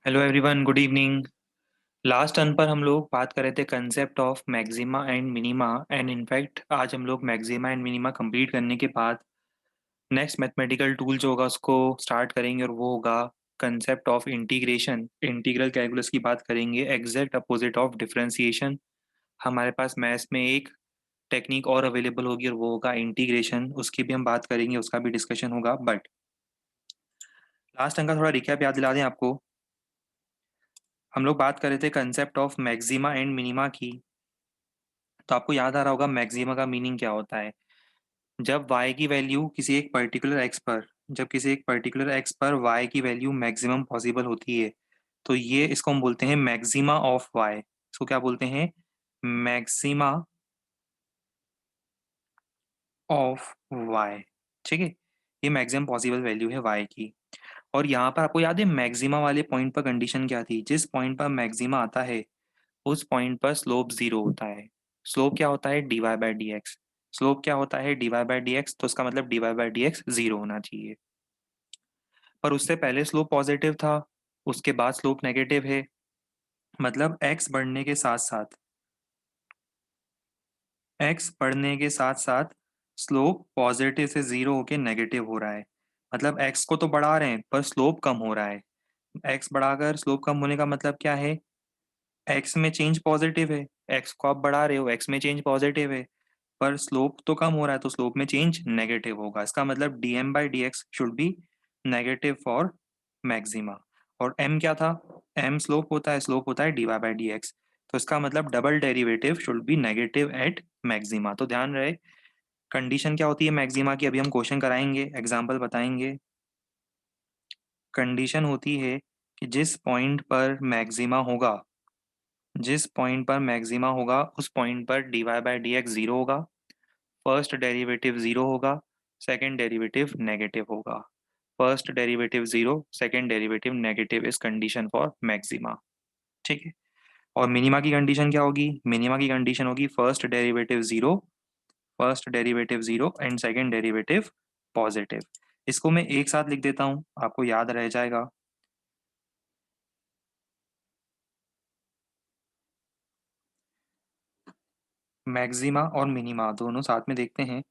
Hello everyone, good evening. Last turn पर हम लोग बात कर रहे थे concept of maxima and minima. And in fact आज हम लोग मैक्सिमा एंड मिनिमा कंप्लीट करने के बाद नेक्स्ट मैथमेटिकल टूल जो होगा उसको स्टार्ट करेंगे, और वो होगा concept of integration. Integral calculus की बात करेंगे, एग्जैक्ट अपोजिट ऑफ डिफरेंशिएशन। हमारे पास मैथ्स में एक टेक्निक और अवेलेबल होगी, और वो होगा इंटीग्रेशन। उसकी भी हम बात करेंगे, उसका भी डिस्कशन होगा। बट लास्ट टर्न का थोड़ा रिकैप याद दिला दें आपको। हम लोग बात कर रहे थे concept of maxima and minima की। तो आपको याद आ रहा होगा मैक्सिमा का मीनिंग क्या होता है। जब y की वैल्यू किसी एक पर्टिकुलर x पर जब किसी एक पर्टिकुलर x पर y की वैल्यू मैक्सिमम पॉसिबल होती है, तो ये इसको हम बोलते हैं मैक्सिमा ऑफ y। इसको क्या बोलते हैं? Maxima of y। ठीक है, ये मैक्सिमम पॉसिबल वैल्यू है y की। और यहाँ पर आपको याद है मैक्सिमा वाले पॉइंट पर कंडीशन क्या थी? जिस पॉइंट पर मैक्सिमा आता है उस पॉइंट पर स्लोप जीरो होता है। स्लोप क्या होता है? D y by d x. Slope क्या होता है? D y by d x. तो इसका मतलब d y by d x zero होना चाहिए। पर उससे पहले स्लोप पॉजिटिव था, उसके बाद स्लोप नेगेटिव है। मतलब एक्स बढ़ने के साथ साथ स्लोप पॉजिटिव से जीरो होके नेगेटिव हो रहा है। मतलब एक्स को तो बढ़ा रहे हैं पर स्लोप कम हो रहा है। एक्स बढ़ाकर स्लोप कम होने का मतलब क्या है? एक्स में चेंज पॉजिटिव है। एक्स को आप बढ़ा रहे हो, एक्स में चेंज पॉजिटिव है, पर स्लोप तो कम हो रहा है, तो स्लोप में चेंज नेगेटिव होगा। इसका मतलब d m by d x should be negative for maxima. और एम क्या था? एम स्लोप होता है d y by d x. तो इसका मतलब double derivative should be negative at maxima. तो ध्यान रहे, कंडीशन क्या होती है मैक्सिमा की, अभी हम क्वेश्चन कराएंगे, एग्जाम्पल बताएंगे। कंडीशन होती है कि जिस पॉइंट पर मैक्सिमा होगा उस पॉइंट पर d y by d x zero होगा, फर्स्ट डेरिवेटिव जीरो होगा, सेकंड डेरिवेटिव नेगेटिव होगा। First derivative zero, second derivative negative is condition for maxima. ठीक है। और मिनिमा की कंडीशन क्या होगी? मिनिमा की कंडीशन होगी first derivative zero and second derivative positive. इसको मैं एक साथ लिख देता हूं, आपको याद रह जाएगा। मैक्सिमा और मिनिमा दोनों साथ में देखते हैं।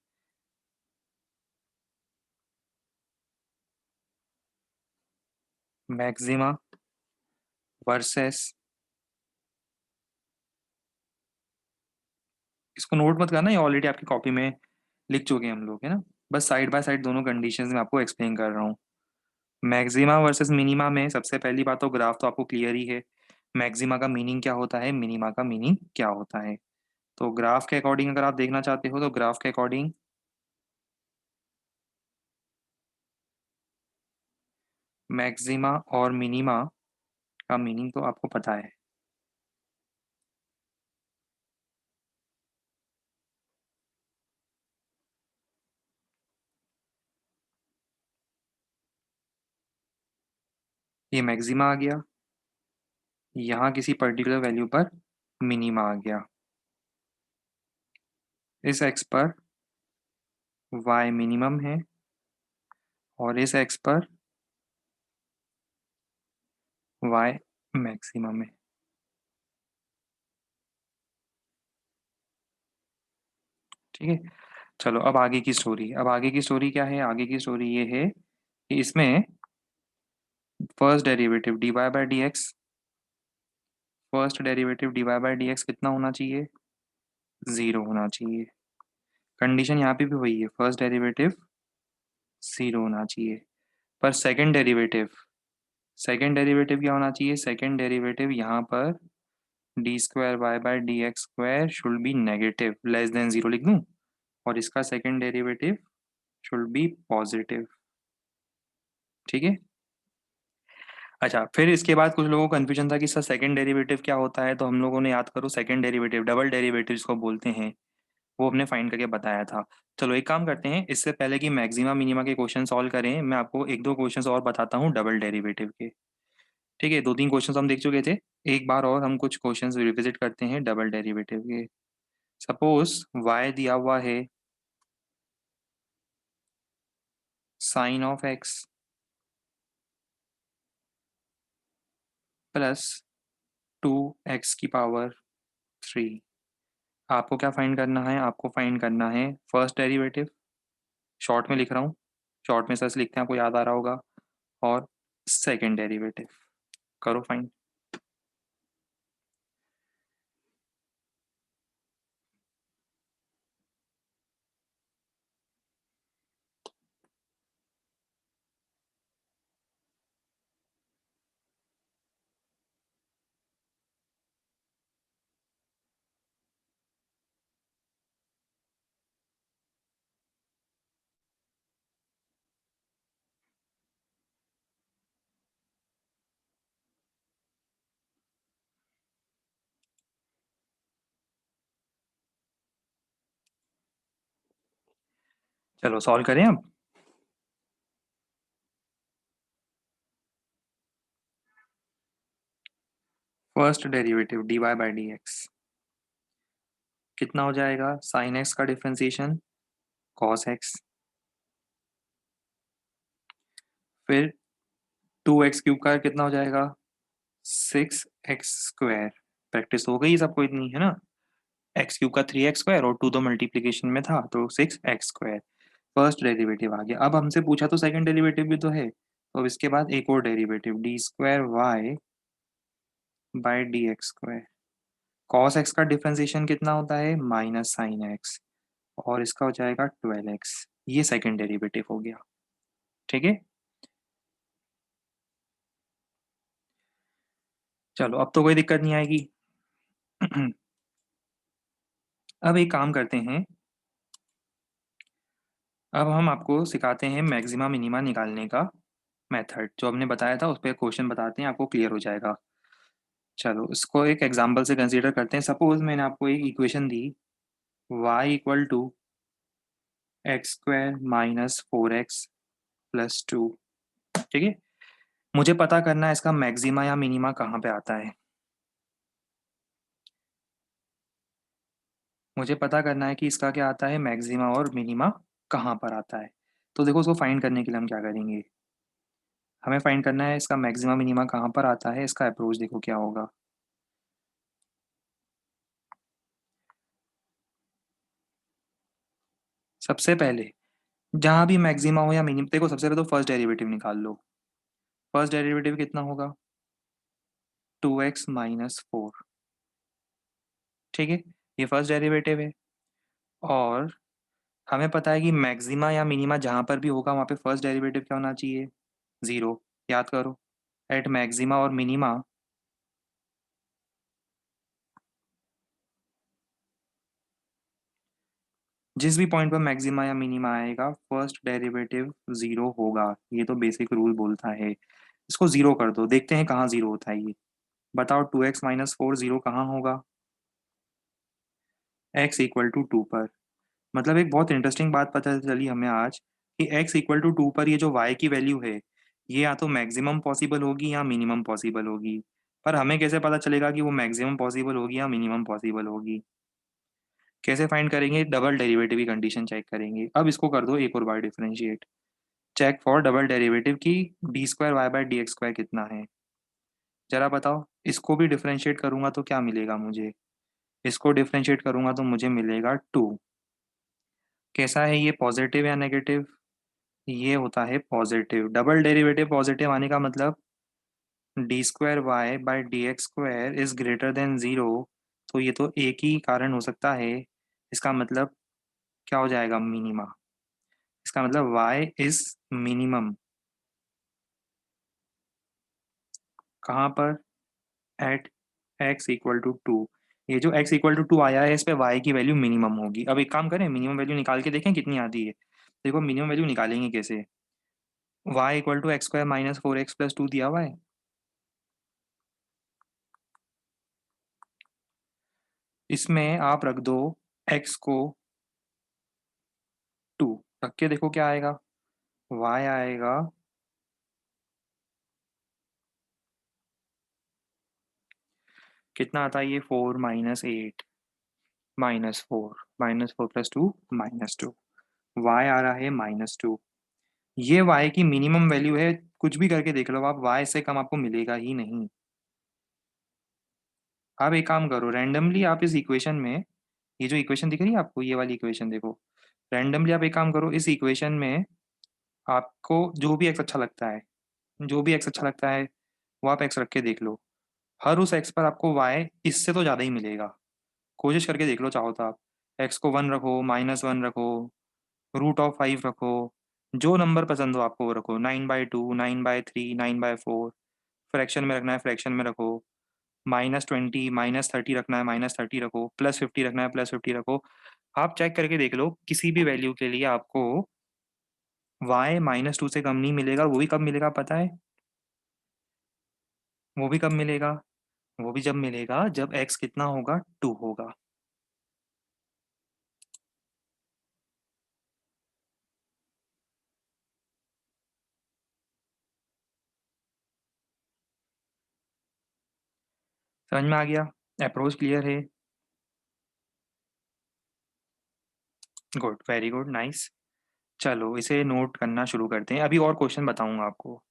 मैक्सिमा वर्सेस, इसको नोट मत करना, ये ऑलरेडी आपकी कॉपी में लिख चुके हैं हम लोग, है ना। बस साइड बाय साइड दोनों कंडीशंस में आपको एक्सप्लेन कर रहा हूँ। मैक्सिमा वर्सेस मिनिमा में सबसे पहली बात तो ग्राफ तो आपको क्लियर ही है। मैक्सिमा का मीनिंग क्या होता है, मिनिमा का मीनिंग क्या होता है। तो ग्राफ के अकॉर्डिंग अगर आप देखना चाहते हो तो ग्राफ के अकॉर्डिंग मैक्सिमा और मिनिमा का मीनिंग तो आपको पता है। ये मैक्सिमा आ गया, यहाँ किसी पर्टिकुलर वैल्यू पर मिनिमा आ गया। इस एक्स पर वाई मिनिमम है और इस एक्स पर वाई मैक्सिमम है। ठीक है। चलो अब आगे की स्टोरी क्या है? आगे की स्टोरी ये है कि इसमें first derivative d y by d x, first derivative d y by d x कितना होना चाहिए? जीरो होना चाहिए। कंडीशन यहाँ पे भी वही है, फर्स्ट डेरिवेटिव जीरो होना चाहिए। पर सेकेंड डेरिवेटिव क्या होना चाहिए? सेकेंड डेरिवेटिव यहाँ पर d square y by d x square should be negative, less than zero लिख दूँ, और इसका second derivative should be positive. ठीक है। अच्छा, फिर इसके बाद कुछ लोगों को कन्फ्यूजन था कि सर सेकंड डेरिवेटिव क्या होता है, तो हम लोगों ने याद करो सेकंड डेरिवेटिव डबल डेरिवेटिव जिसको बोलते हैं, वो हमने फाइंड करके बताया था। चलो एक काम करते हैं, इससे पहले कि मैक्सिमा मिनिमा के क्वेश्चन सॉल्व करें, मैं आपको एक दो क्वेश्चन और बताता हूँ डबल डेरिवेटिव के। ठीक है, दो तीन क्वेश्चन हम देख चुके थे, एक बार और हम कुछ क्वेश्चन रिविजिट करते हैं डबल डेरिवेटिव के। सपोज y दिया हुआ है sign of x plus 2x⁻³ आपको क्या फाइंड करना है? आपको फाइंड करना है फर्स्ट डेरिवेटिव, शॉर्ट में लिख रहा हूँ, शॉर्ट में सच लिखते हैं, आपको याद आ रहा होगा, और सेकेंड डेरिवेटिव। करो फाइंड। चलो सॉल्व करें अब। फर्स्ट डेरिवेटिव dy/dx कितना हो जाएगा? sin x का डिफ्रेंसिएशन cos x, फिर 2x³ कितना हो जाएगा? 6x²। प्रैक्टिस हो गई सबको इतनी, है ना? x³ का 3x² और 2 तो मल्टीप्लीकेशन में था, तो 6x²। फर्स्ट डेरिवेटिव आ गया। अब हमसे पूछा तो सेकंड डेरिवेटिव भी तो है, तो अब इसके बाद एक और डेरिवेटिव d²y/dx²। cos x का डिफ्रेंसिएशन कितना होता है? माइनस साइन x, और इसका हो जाएगा 12x। ये सेकंड डेरिवेटिव हो गया। ठीक है, चलो अब तो कोई दिक्कत नहीं आएगी। अब एक काम करते हैं, अब हम आपको सिखाते हैं मैक्सिमा मिनिमा निकालने का मेथड। जो हमने बताया था उस पर क्वेश्चन बताते हैं, आपको क्लियर हो जाएगा। चलो इसको एक एग्जांपल से कंसीडर करते हैं। सपोज मैंने आपको एक इक्वेशन दी, y = x² - 4x + 2। ठीक है, मुझे पता करना है इसका मैक्सिमा या मिनिमा कहाँ पे आता है। मुझे पता करना है कि इसका क्या आता है, मैक्सिमा और मिनिमा कहाँ पर आता है। तो देखो, उसको फाइंड करने के लिए हम क्या करेंगे, हमें फाइंड करना है इसका मैक्सिमा मिनिमा कहाँ पर आता है। इसका अप्रोच देखो क्या होगा। सबसे पहले जहाँ भी मैक्सिमा हो या मिनिमम, देखो सबसे पहले तो फर्स्ट डेरिवेटिव निकाल लो। फर्स्ट डेरिवेटिव कितना होगा? 2x - 4। ठीक है, ये फर्स्ट डेरिवेटिव है। और हमें पता है कि मैक्सिमा या मिनिमा जहाँ पर भी होगा वहाँ पे फर्स्ट डेरिवेटिव क्या होना चाहिए? ज़ीरो। याद करो, एट मैक्सिमा और मिनिमा जिस भी पॉइंट पर मैक्सिमा या मिनिमा आएगा फर्स्ट डेरिवेटिव ज़ीरो होगा। ये तो बेसिक रूल बोलता है। इसको ज़ीरो कर दो, देखते हैं कहाँ ज़ीरो होता है ये। बताओ, 2x - 4 ज़ीरो कहाँ होगा? x = 2 पर। मतलब एक बहुत इंटरेस्टिंग बात पता चली हमें आज कि x = 2 पर ये जो y की वैल्यू है, ये या तो मैक्सिमम पॉसिबल होगी या मिनिमम पॉसिबल होगी। पर हमें कैसे पता चलेगा कि वो मैक्सिमम पॉसिबल होगी या मिनिमम पॉसिबल होगी? कैसे फाइंड करेंगे? डबल डेरिवेटिव की कंडीशन चेक करेंगे। अब इसको कर दो एक और बार differentiate. Check for double derivative की d²y/dx² कितना है। जरा बताओ, इसको भी डिफरेंशिएट करूंगा तो क्या मिलेगा मुझे? इसको डिफरेंशिएट करूंगा तो मुझे मिलेगा 2। कैसा है ये, पॉजिटिव या नेगेटिव? ये होता है पॉजिटिव। डबल डेरिवेटिव पॉजिटिव आने का मतलब d²y/dx² is greater than zero. तो ये तो एक ही कारण हो सकता है। इसका मतलब क्या हो जाएगा? मिनिमा। इसका मतलब y इज मिनिमम। कहाँ पर? At x = 2। ये जो x = 2 आया है, इस पे y की वैल्यू मिनिमम होगी। अब एक काम करें, मिनिमम वैल्यू निकाल के देखें कितनी आती है। देखो मिनिमम वैल्यू निकालेंगे कैसे। y = x² - 4x + 2 दिया हुआ है। इसमें आप रख दो x को 2, रख के देखो क्या आएगा। y आएगा कितना आता है ये, 4 - 8 -4 -4 + 2 -2। y आ रहा है -2। ये y की मिनिमम वैल्यू है। कुछ भी करके देख लो आप, y से कम आपको मिलेगा ही नहीं। आप एक काम करो, रैंडमली आप इस इक्वेशन में, ये जो इक्वेशन दिख रही है आपको, ये वाली इक्वेशन देखो, रैंडमली आप एक काम करो, इस इक्वेशन में आपको जो भी एक्स अच्छा लगता है, जो भी एक्स अच्छा लगता है वो आप एक्स रख के देख लो। हर उस एक्स पर आपको वाई इससे तो ज़्यादा ही मिलेगा। कोशिश करके देख लो, चाहो तो आप एक्स को 1 रखो, -1 रखो, √5 रखो, जो नंबर पसंद हो आपको वो रखो, 9/2, 9/3, 9/4, फ्रैक्शन में रखना है फ्रैक्शन में रखो, -20, -30 रखना है -30 रखो, +50 रखना है +50 रखो। आप चेक करके देख लो, किसी भी वैल्यू के लिए आपको y -2 से कम नहीं मिलेगा। वो भी कब मिलेगा पता है? वो भी कब मिलेगा? वो भी जब मिलेगा जब x कितना होगा, 2 होगा। समझ में आ गया? अप्रोच क्लियर है? Good, very good, nice. चलो इसे नोट करना शुरू करते हैं, अभी और क्वेश्चन बताऊंगा आपको।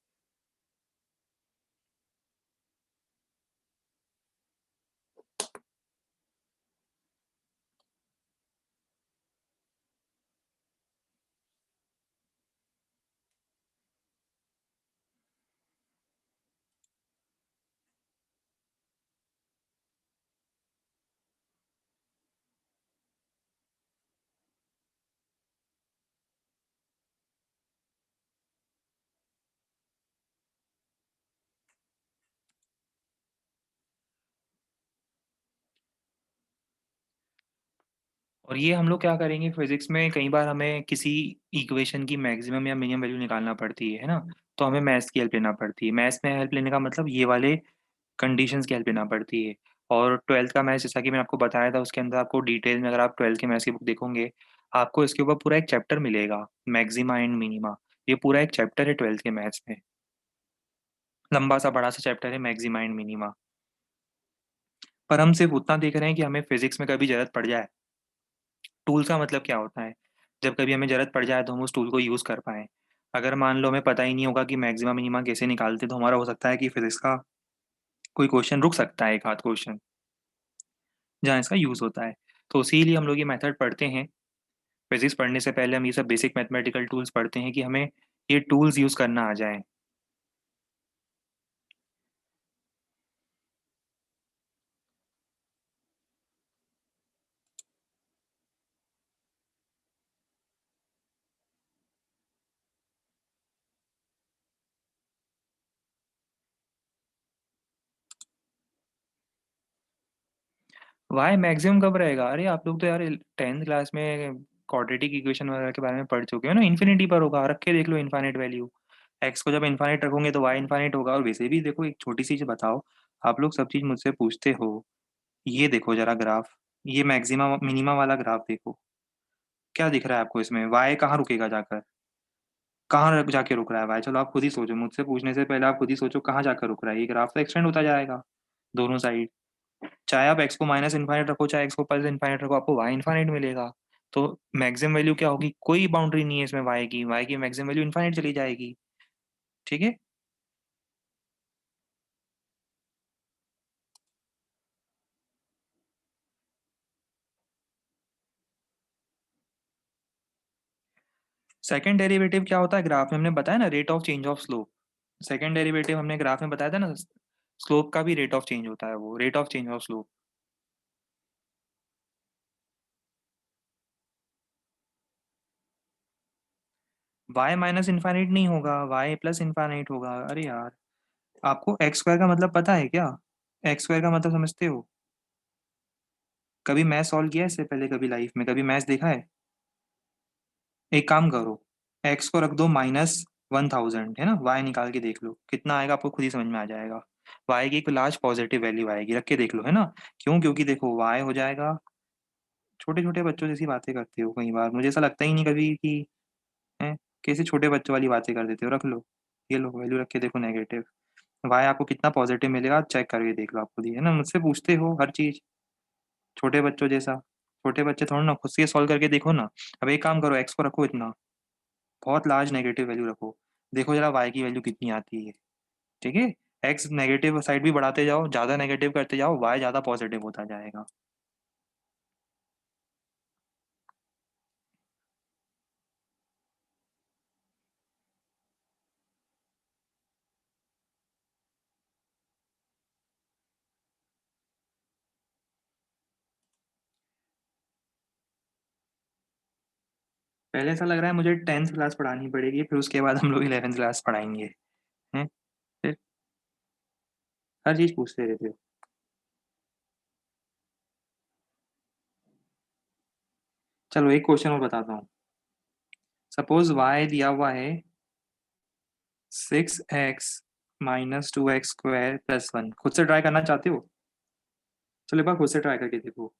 और ये हम लोग क्या करेंगे, फिजिक्स में कई बार हमें किसी इक्वेशन की मैक्सिमम या मिनिमम वैल्यू निकालना पड़ती है ना, तो हमें मैथ्स की हेल्प लेना पड़ती है। मैथ्स में हेल्प लेने का मतलब ये वाले कंडीशंस की हेल्प लेना पड़ती है। और ट्वेल्थ का मैथ्स, जैसा कि मैंने आपको बताया था, उसके अंदर आपको डिटेल में, अगर आप ट्वेल्थ के मैथ्स की बुक देखोगे, आपको इसके ऊपर पूरा एक चैप्टर मिलेगा, मैक्सिमा एंड मिनिमा। ये पूरा एक चैप्टर है ट्वेल्थ के मैथ्स में, लंबा सा बड़ा सा चैप्टर है मैक्सिमा एंड मिनिमा। पर हम सिर्फ उतना देख रहे हैं कि हमें फिजिक्स में कभी जरूरत पड़ जाए। टूल का मतलब क्या होता है? जब कभी हमें जरूरत पड़ जाए तो हम उस टूल को यूज़ कर पाएँ। अगर मान लो हमें पता ही नहीं होगा कि मैक्सिमा मिनिमा कैसे निकालते, तो हमारा हो सकता है कि फिजिक्स का कोई क्वेश्चन रुक सकता है, एक आध क्वेश्चन जहाँ इसका यूज़ होता है। तो इसीलिए हम लोग ये मेथड पढ़ते हैं। फिजिक्स पढ़ने से पहले हम ये सब बेसिक मैथमेटिकल टूल्स पढ़ते हैं कि हमें ये टूल्स यूज़ करना आ जाए। वाई मैक्सिमम कब रहेगा? अरे आप लोग तो यार 10th क्लास में क्वाड्रेटिक इक्वेशन वगैरह के बारे में पढ़ चुके हो ना। इन्फिनिटी पर होगा, रख के देख लो इनफाइनाइट वैल्यू। एक्स को जब इनफाइनाइट रखोगे तो वाई इनफाइनाइट होगा। और वैसे भी देखो, एक छोटी सी चीज बताओ, आप लोग सब चीज मुझसे पूछते हो, ये देखो जरा ग्राफ, ये मैक्सिमा मिनिमा वाला ग्राफ देखो, क्या दिख रहा है आपको इसमें? वाई कहाँ रुकेगा जाकर? कहाँ जाके रुक रहा है वाई? चलो आप खुद ही सोचो, मुझसे पूछने से पहले आप खुद ही सोचो कहाँ जाकर रुक रहा है। ये ग्राफ तो एक्सटेंड होता जाएगा दोनों साइड। चाहे आप एक्स को माइनस इन्फाइनाइट रखो, चाहे एक्स को प्लस इन्फाइनाइट रखो, आपको वाई इन्फाइनाइट मिलेगा। तो मैक्सिमम वैल्यू क्या होगी? कोई बाउंड्री नहीं है इसमें वाई की मैक्सिमम वैल्यू इन्फाइनाइट चली जाएगी। ठीक है। सेकंड डेरिवेटिव क्या होता है ग्राफ में? हमने बताया ना, rate of change of slope. Second derivative हमने ग्राफ में बताया था ना, स्लोप का भी रेट ऑफ चेंज होता है, वो rate of change of slope. Y minus infinite नहीं होगा, वाई प्लस इन्फाइनाइट होगा। अरे यार, आपको एक्स स्क्वायर का मतलब पता है क्या? एक्स स्क्वायर का मतलब समझते हो? कभी मैथ सॉल्व किया है इससे पहले? कभी लाइफ में कभी मैथ देखा है? एक काम करो, एक्स को रख दो -1000, है ना, वाई निकाल के देख लो कितना आएगा, आपको खुद ही समझ में आ जाएगा। वाई की एक लार्ज पॉजिटिव वैल्यू आएगी, रख के देख लो, है ना। क्यों? क्योंकि देखो वाई हो जाएगा, छोटे छोटे बच्चों जैसी बातें करते हो कई बार, मुझे ऐसा लगता ही नहीं कभी कि है, कैसे छोटे बच्चों वाली बातें कर देते हो। रख लो, ये लो वैल्यू रख के देखो नेगेटिव। वाई आपको कितना पॉजिटिव मिलेगा चेक करके देख लो आप खुद ही, है ना। मुझसे पूछते हो हर चीज छोटे बच्चों जैसा। छोटे बच्चे थोड़ा ना, खुद से सॉल्व करके देखो ना। अब एक काम करो, एक्स को रखो इतना, बहुत लार्ज नेगेटिव वैल्यू रखो, देखो जरा वाई की वैल्यू कितनी आती है। ठीक है। एक्स नेगेटिव साइड भी बढ़ाते जाओ, ज़्यादा नेगेटिव करते जाओ, वाई ज़्यादा पॉजिटिव होता जाएगा। पहले ऐसा लग रहा है मुझे 10th क्लास पढ़ानी पड़ेगी, फिर उसके बाद हम लोग 11th क्लास पढ़ाएंगे। हैं? फिर हर चीज़ पूछते रहते हो। चलो एक क्वेश्चन और बताता हूँ। सपोज वाई दिया हुआ है 6x - 2x² + 1। खुद से ट्राई करना चाहते हो? चलो एक बार खुद से ट्राई करके देखो।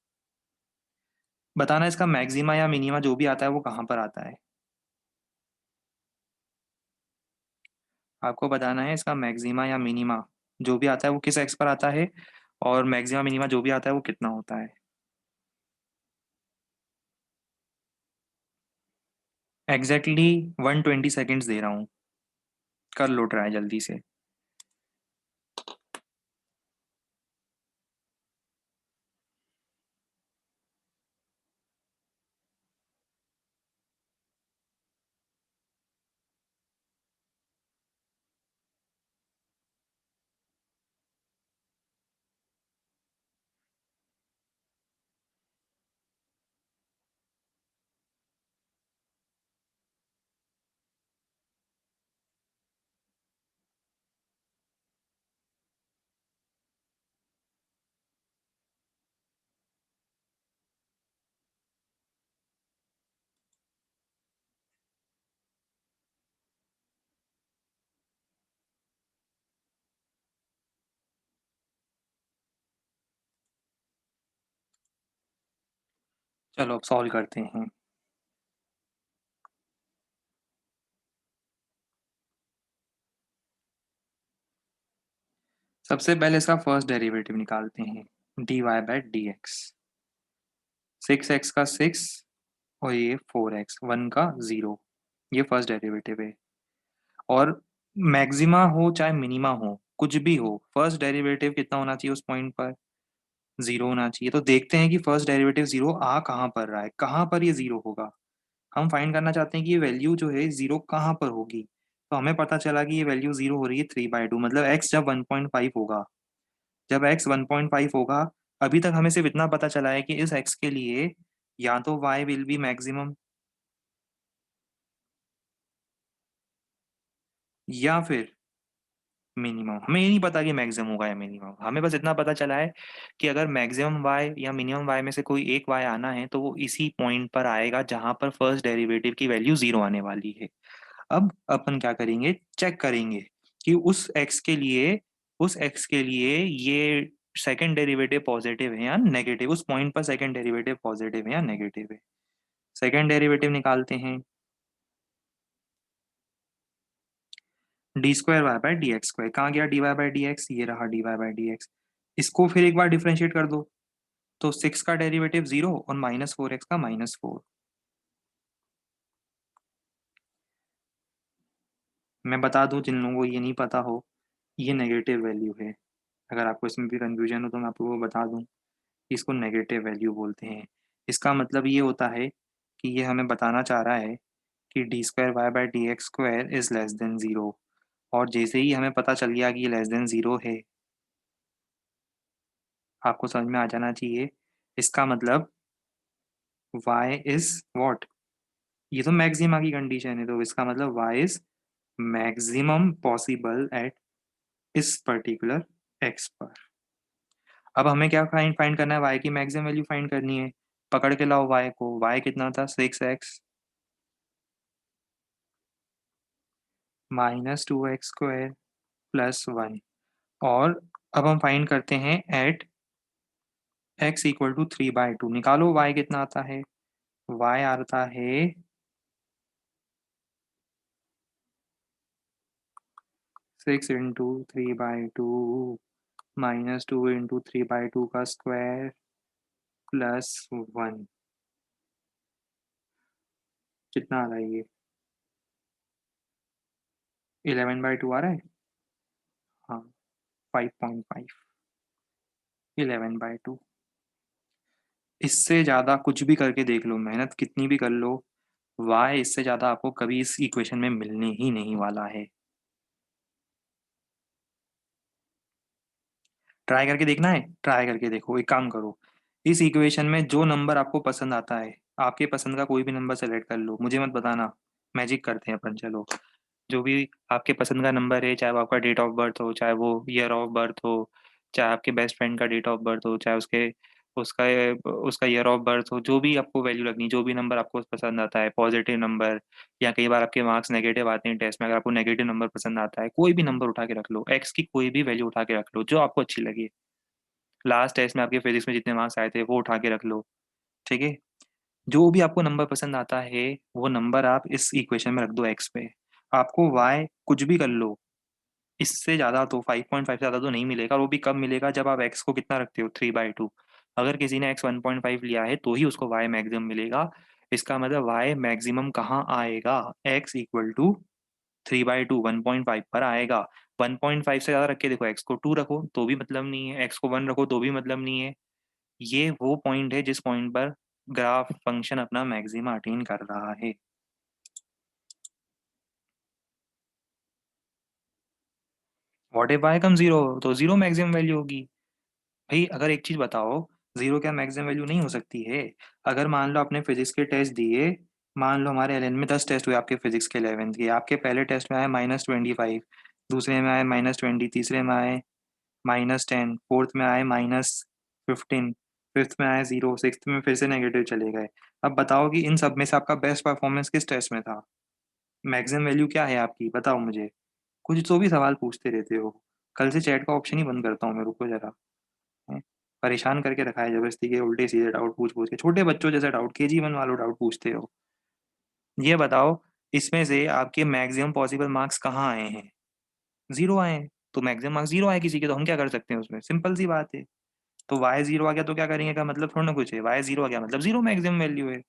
बताना इसका मैक्सिमा या मिनिमा जो भी आता है वो कहाँ पर आता है। आपको बताना है इसका मैक्सिमा या मिनिमा जो भी आता है वो किस एक्स पर आता है, और मैक्सिमा मिनिमा जो भी आता है वो कितना होता है। एग्जैक्टली 120 सेकेंड्स दे रहा हूँ, कर लो ट्राई जल्दी से। चलो अब सॉल्व करते हैं। सबसे पहले इसका फर्स्ट डेरिवेटिव निकालते हैं, dy/dx। 6x का 6 और ये 4x, 1 का 0, ये फर्स्ट डेरिवेटिव है। और मैक्सिमा हो चाहे मिनिमा हो कुछ भी हो, फर्स्ट डेरिवेटिव कितना होना चाहिए उस पॉइंट पर? 0 होना चाहिए। तो देखते हैं कि फर्स्ट डेरिवेटिव 0 आ कहाँ पर रहा है, कहाँ पर ये 0 होगा। हम फाइंड करना चाहते हैं कि ये वैल्यू जो है 0 कहाँ पर होगी। तो हमें पता चला कि ये वैल्यू 0 हो रही है 3/2, मतलब x जब 1.5 होगा। जब x 1.5 होगा, अभी तक हमें सिर्फ इतना पता चला है कि इस x के लिए या तो y विल बी मैक्सिमम या फिर मिनिमम। हमें ये नहीं पता कि मैक्सिमम होगा या मिनिमम, हमें बस इतना पता चला है कि अगर मैक्सिमम y या मिनिमम y में से कोई एक y आना है तो वो इसी पॉइंट पर आएगा जहां पर फर्स्ट डेरिवेटिव की वैल्यू 0 आने वाली है। अब अपन क्या करेंगे, चेक करेंगे कि उस x के लिए ये सेकंड डेरिवेटिव पॉजिटिव है या नेगेटिव, उस पॉइंट पर सेकंड डेरिवेटिव पॉजिटिव है या नेगेटिव है। सेकंड डेरिवेटिव निकालते हैं। d² y/dx², कहाँ गया dy/dx, ये रहा dy/dx। इसको फिर एक बार डिफरेंशिएट कर दो, तो 6 का डेरिवेटिव 0 और -4x का -4। मैं बता दूं जिन लोगों को ये नहीं पता हो, ये नेगेटिव वैल्यू है। अगर आपको इसमें भी कंफ्यूजन हो तो मैं आपको वो बता दूं कि इसको नेगेटिव वैल्यू बोलते हैं। इसका मतलब ये होता है कि ये हमें बताना चाह रहा है कि d²y/dx² इज लेस देन 0। और जैसे ही हमें पता चल गया कि ये लेस देन 0 है, आपको समझ में आ जाना चाहिए इसका मतलब y इज व्हाट। ये तो मैक्सिमा की कंडीशन है, तो इसका मतलब y is maximum possible at इस पर्टिकुलर x पर। अब हमें क्या फाइंड फाइंड करना है, y की मैक्सिमम वैल्यू फाइंड करनी है। पकड़ के लाओ y को, y कितना था 6x - 2x² + 1। और अब हम फाइंड करते हैं एट x = 3/2। निकालो y कितना आता है, y आता है 6 × 3/2 -2 × 3/2 का स्क्वायर +1। कितना आ रहा है ये, 11/2 आ रहा है। हाँ, 5.5, 11/2। इससे ज़्यादा कुछ भी करके देख लो, मेहनत कितनी भी कर लो, y इससे ज़्यादा आपको कभी इस इक्वेशन में मिलने ही नहीं वाला है। ट्राई करके देखना है, ट्राई करके देखो। एक काम करो, इस इक्वेशन में जो नंबर आपको पसंद आता है, आपके पसंद का कोई भी नंबर सेलेक्ट कर लो, मुझे मत बताना, मैजिक करते हैं अपन। चलो, जो भी आपके पसंद का नंबर है, चाहे वो आपका डेट ऑफ बर्थ हो, चाहे वो ईयर ऑफ बर्थ हो, चाहे आपके बेस्ट फ्रेंड का डेट ऑफ बर्थ हो, चाहे उसका उसका ईयर ऑफ बर्थ हो, जो भी आपको वैल्यू लगनी, जो भी नंबर आपको पसंद आता है, पॉजिटिव नंबर, या कई बार आपके मार्क्स नेगेटिव आते हैं टेस्ट में, अगर आपको नेगेटिव नंबर पसंद आता है, कोई भी नंबर उठा के रख लो, एक्स की कोई भी वैल्यू उठा के रख लो जो आपको अच्छी लगे। लास्ट टेस्ट में आपके फिजिक्स में जितने मार्क्स आए थे वो उठा के रख लो, ठीक है। जो भी आपको नंबर पसंद आता है वो नंबर आप इस इक्वेशन में रख दो एक्स पे। आपको वाई कुछ भी कर लो, इससे ज़्यादा तो 5.5 से ज़्यादा तो नहीं मिलेगा, और वो भी कब मिलेगा जब आप एक्स को कितना रखते हो, 3/2। अगर किसी ने एक्स 1.5 लिया है तो ही उसको वाई मैक्सिमम मिलेगा। इसका मतलब वाई मैक्सिमम कहाँ आएगा, एक्स इक्वल टू 3/2, 1.5 पर आएगा। 1.5 से ज़्यादा रख के देखो, एक्स को 2 रखो तो भी मतलब नहीं है, एक्स को 1 रखो तो भी मतलब नहीं है। ये वो पॉइंट है जिस पॉइंट पर ग्राफ फंक्शन अपना मैक्सिमा अटेन कर रहा है। What if y come zero, तो जीरो मैक्सिमम वैल्यू होगी। भाई अगर एक चीज बताओ, जीरो क्या मैक्सिमम वैल्यू नहीं हो सकती है? अगर मान लो आपने फिजिक्स के टेस्ट दिए, मान लो हमारे एलएन में 10 टेस्ट हुए आपके फिजिक्स के 11th के, आपके पहले टेस्ट में आए -25, दूसरे में आए -20, तीसरे में आए -10, फोर्थ में आए -15, फिफ्थ में आए 0, सिक्स्थ में फिर से नेगेटिव चले गए। अब बताओ कि इन सब में से आपका बेस्ट परफॉर्मेंस किस टेस्ट में था? मैक्सिमम वैल्यू क्या है आपकी, बताओ मुझे। कुछ तो भी सवाल पूछते रहते हो। कल से चैट का ऑप्शन ही बंद करता हूँ मैं, रुको जरा। हैं? परेशान करके रखा है जबरदस्ती के, उल्टे सीधे डाउट पूछ पूछ के, छोटे बच्चों जैसे डाउट, KG 1 वालों डाउट पूछते हो। ये बताओ, इसमें से आपके मैक्सिमम पॉसिबल मार्क्स कहाँ आए हैं? जीरो आए हैं। तो मैक्सिमम मार्क्स जीरो आए किसी के, तो हम क्या कर सकते हैं उसमें, सिंपल सी बात है। तो वाई जीरो आ गया तो क्या करेंगे का मतलब थोड़ा ना कुछ है, वाई जीरो आ गया मतलब जीरो मैक्सिमम वैल्यू है।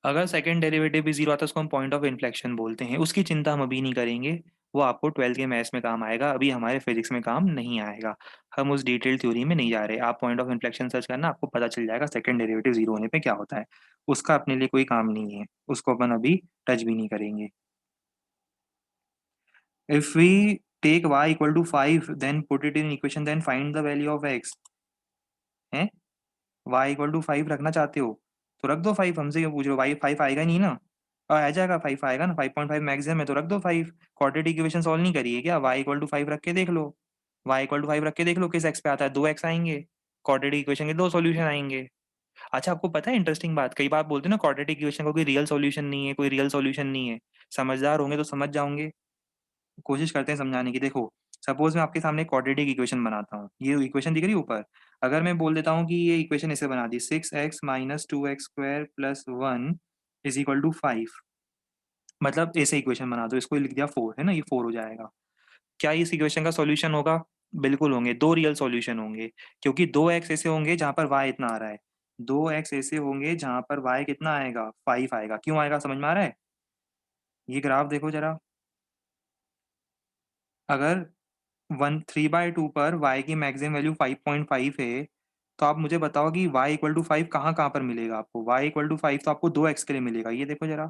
अगर सेकंड डेरिवेटिव भी जीरो आता है उसको हम पॉइंट ऑफ इन्फ्लेक्शन बोलते हैं, उसकी चिंता हम अभी नहीं करेंगे। वो आपको 12th के मैथ्स में काम आएगा, अभी हमारे फिजिक्स में काम नहीं आएगा। हम उस डिटेल थ्योरी में नहीं जा रहे, आप पॉइंट ऑफ इन्फ्लेक्शन सर्च करना, आपको पता चल जाएगा सेकंड डेरिवेटिव जीरो होने पे क्या होता है। उसका अपने लिए कोई काम नहीं है, उसको अपन अभी टच भी नहीं करेंगे। If we take y equal to 5 then put it in equation then find the value of x है। y इक्वल टू 5 रखना चाहते हो तो रख दो 5, हमसे क्यों पूछ रहे हो? y 5 आएगा नहीं ना, आ जाएगा 5 आएगा ना, 5.5 मैक्सिमम है तो रख दो 5। क्वाड्रेटिक इक्वेशन सॉल्व नहीं करिए क्या? y इक्वल टू 5 रख के देख लो, y इक्वल टू 5 रख के देख लो किस x पे आता है, 2x आएंगे। क्वाड्रेटिक इक्वेशन के दो सॉल्यूशन आएंगे। अच्छा, आपको पता है इंटरेस्टिंग बात, कई बार बोलते हैं ना क्वाड्रेटिक इक्वेशन का कोई रियल सॉल्यूशन नहीं है, कोई रियल सॉल्यूशन नहीं है। समझदार होंगे तो समझ जाओगे, कोशिश करते हैं समझाने की। देखो, सपोज मैं आपके सामने क्वाड्रेटिक इक्वेशन बनाता हूँ, ये इक्वेशन दिख रही है ऊपर। अगर मैं बोल देता हूँ कि ये इक्वेशन इसे बना दी, 6x minus 2x² plus 1 is equal to 5, मतलब ऐसे इक्वेशन बना दो, इसको लिख दिया 4, है ना, ये 4 हो जाएगा। क्या इस इक्वेशन का सॉल्यूशन होगा? बिल्कुल होंगे, दो रियल सॉल्यूशन होंगे, क्योंकि दो एक्स ऐसे होंगे जहां पर वाई इतना आ रहा है, दो एक्स ऐसे होंगे जहां पर वाई कितना आएगा, 5 आएगा। क्यों आएगा, समझ में आ रहा है? ये ग्राफ देखो जरा। अगर 3/2 पर y की मैक्सिमम वैल्यू 5.5 है, तो आप मुझे बताओ कि y इक्वल टू 5 कहाँ कहाँ पर मिलेगा आपको? y इक्वल टू 5 तो आपको 2x के लिए मिलेगा, ये देखो जरा,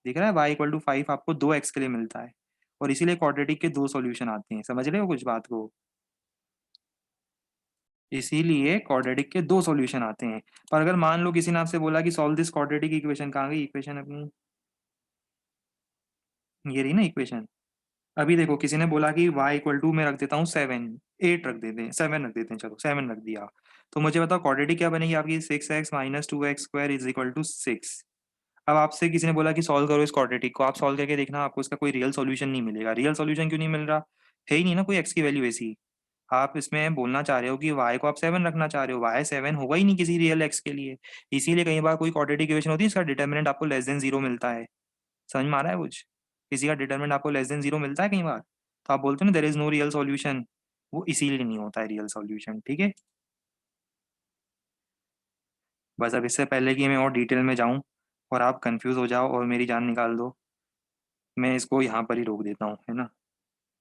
दिख रहा है? y इक्वल टू 5 आपको 2x के लिए मिलता है, और इसीलिए क्वाड्रेटिक के दो सॉल्यूशन आते हैं। समझ रहे हो कुछ बात को? इसीलिए क्वाड्रेटिक के दो सॉल्यूशन आते हैं। पर अगर मान लो किसी ने आपसे बोला कि सॉल्व दिस क्वाड्रेटिक इक्वेशन, कहाँ गई इक्वेशन अपनी? ये रही ना इक्वेशन। अभी देखो, किसी ने बोला कि y इक्वल टू मैं रख देता हूँ 7, 8 रख देते हैं, 7 रख देते हैं, चलो 7 रख दिया। तो मुझे बताओ क्वाड्रेटिक क्या बनेगी आपकी, 6x minus 2x² is equal to 6। अब आपसे किसी ने बोला कि सॉल्व करो इस क्वाड्रेटिक को, आप सॉल्व करके देखना, आपको इसका कोई रियल सॉल्यूशन नहीं मिलेगा। रियल सॉल्यूशन क्यों नहीं मिल रहा? है ही नहीं ना कोई x की वैल्यू ऐसी। आप इसमें बोलना चाह रहे हो कि y को आप 7 रखना चाह रहे हो, y 7 होगा ही नहीं किसी रियल x के लिए। इसीलिए कई बार कोई क्वाड्रेटिक इक्वेशन होती है, इसका डिटर्मिनेंट आपको लेस देन जीरो मिलता है। समझ में आ रहा है कुछ? किसी का डिटरमिनेंट आपको लेस देन जीरो मिलता है कई बार, तो आप बोलते हो ना there is no real solution, वो इसीलिए नहीं होता है रियल सॉल्यूशन, ठीक है। बस अब इससे पहले कि मैं और डिटेल में जाऊं और आप कंफ्यूज हो जाओ और मेरी जान निकाल दो, मैं इसको यहाँ पर ही रोक देता हूँ, है ना।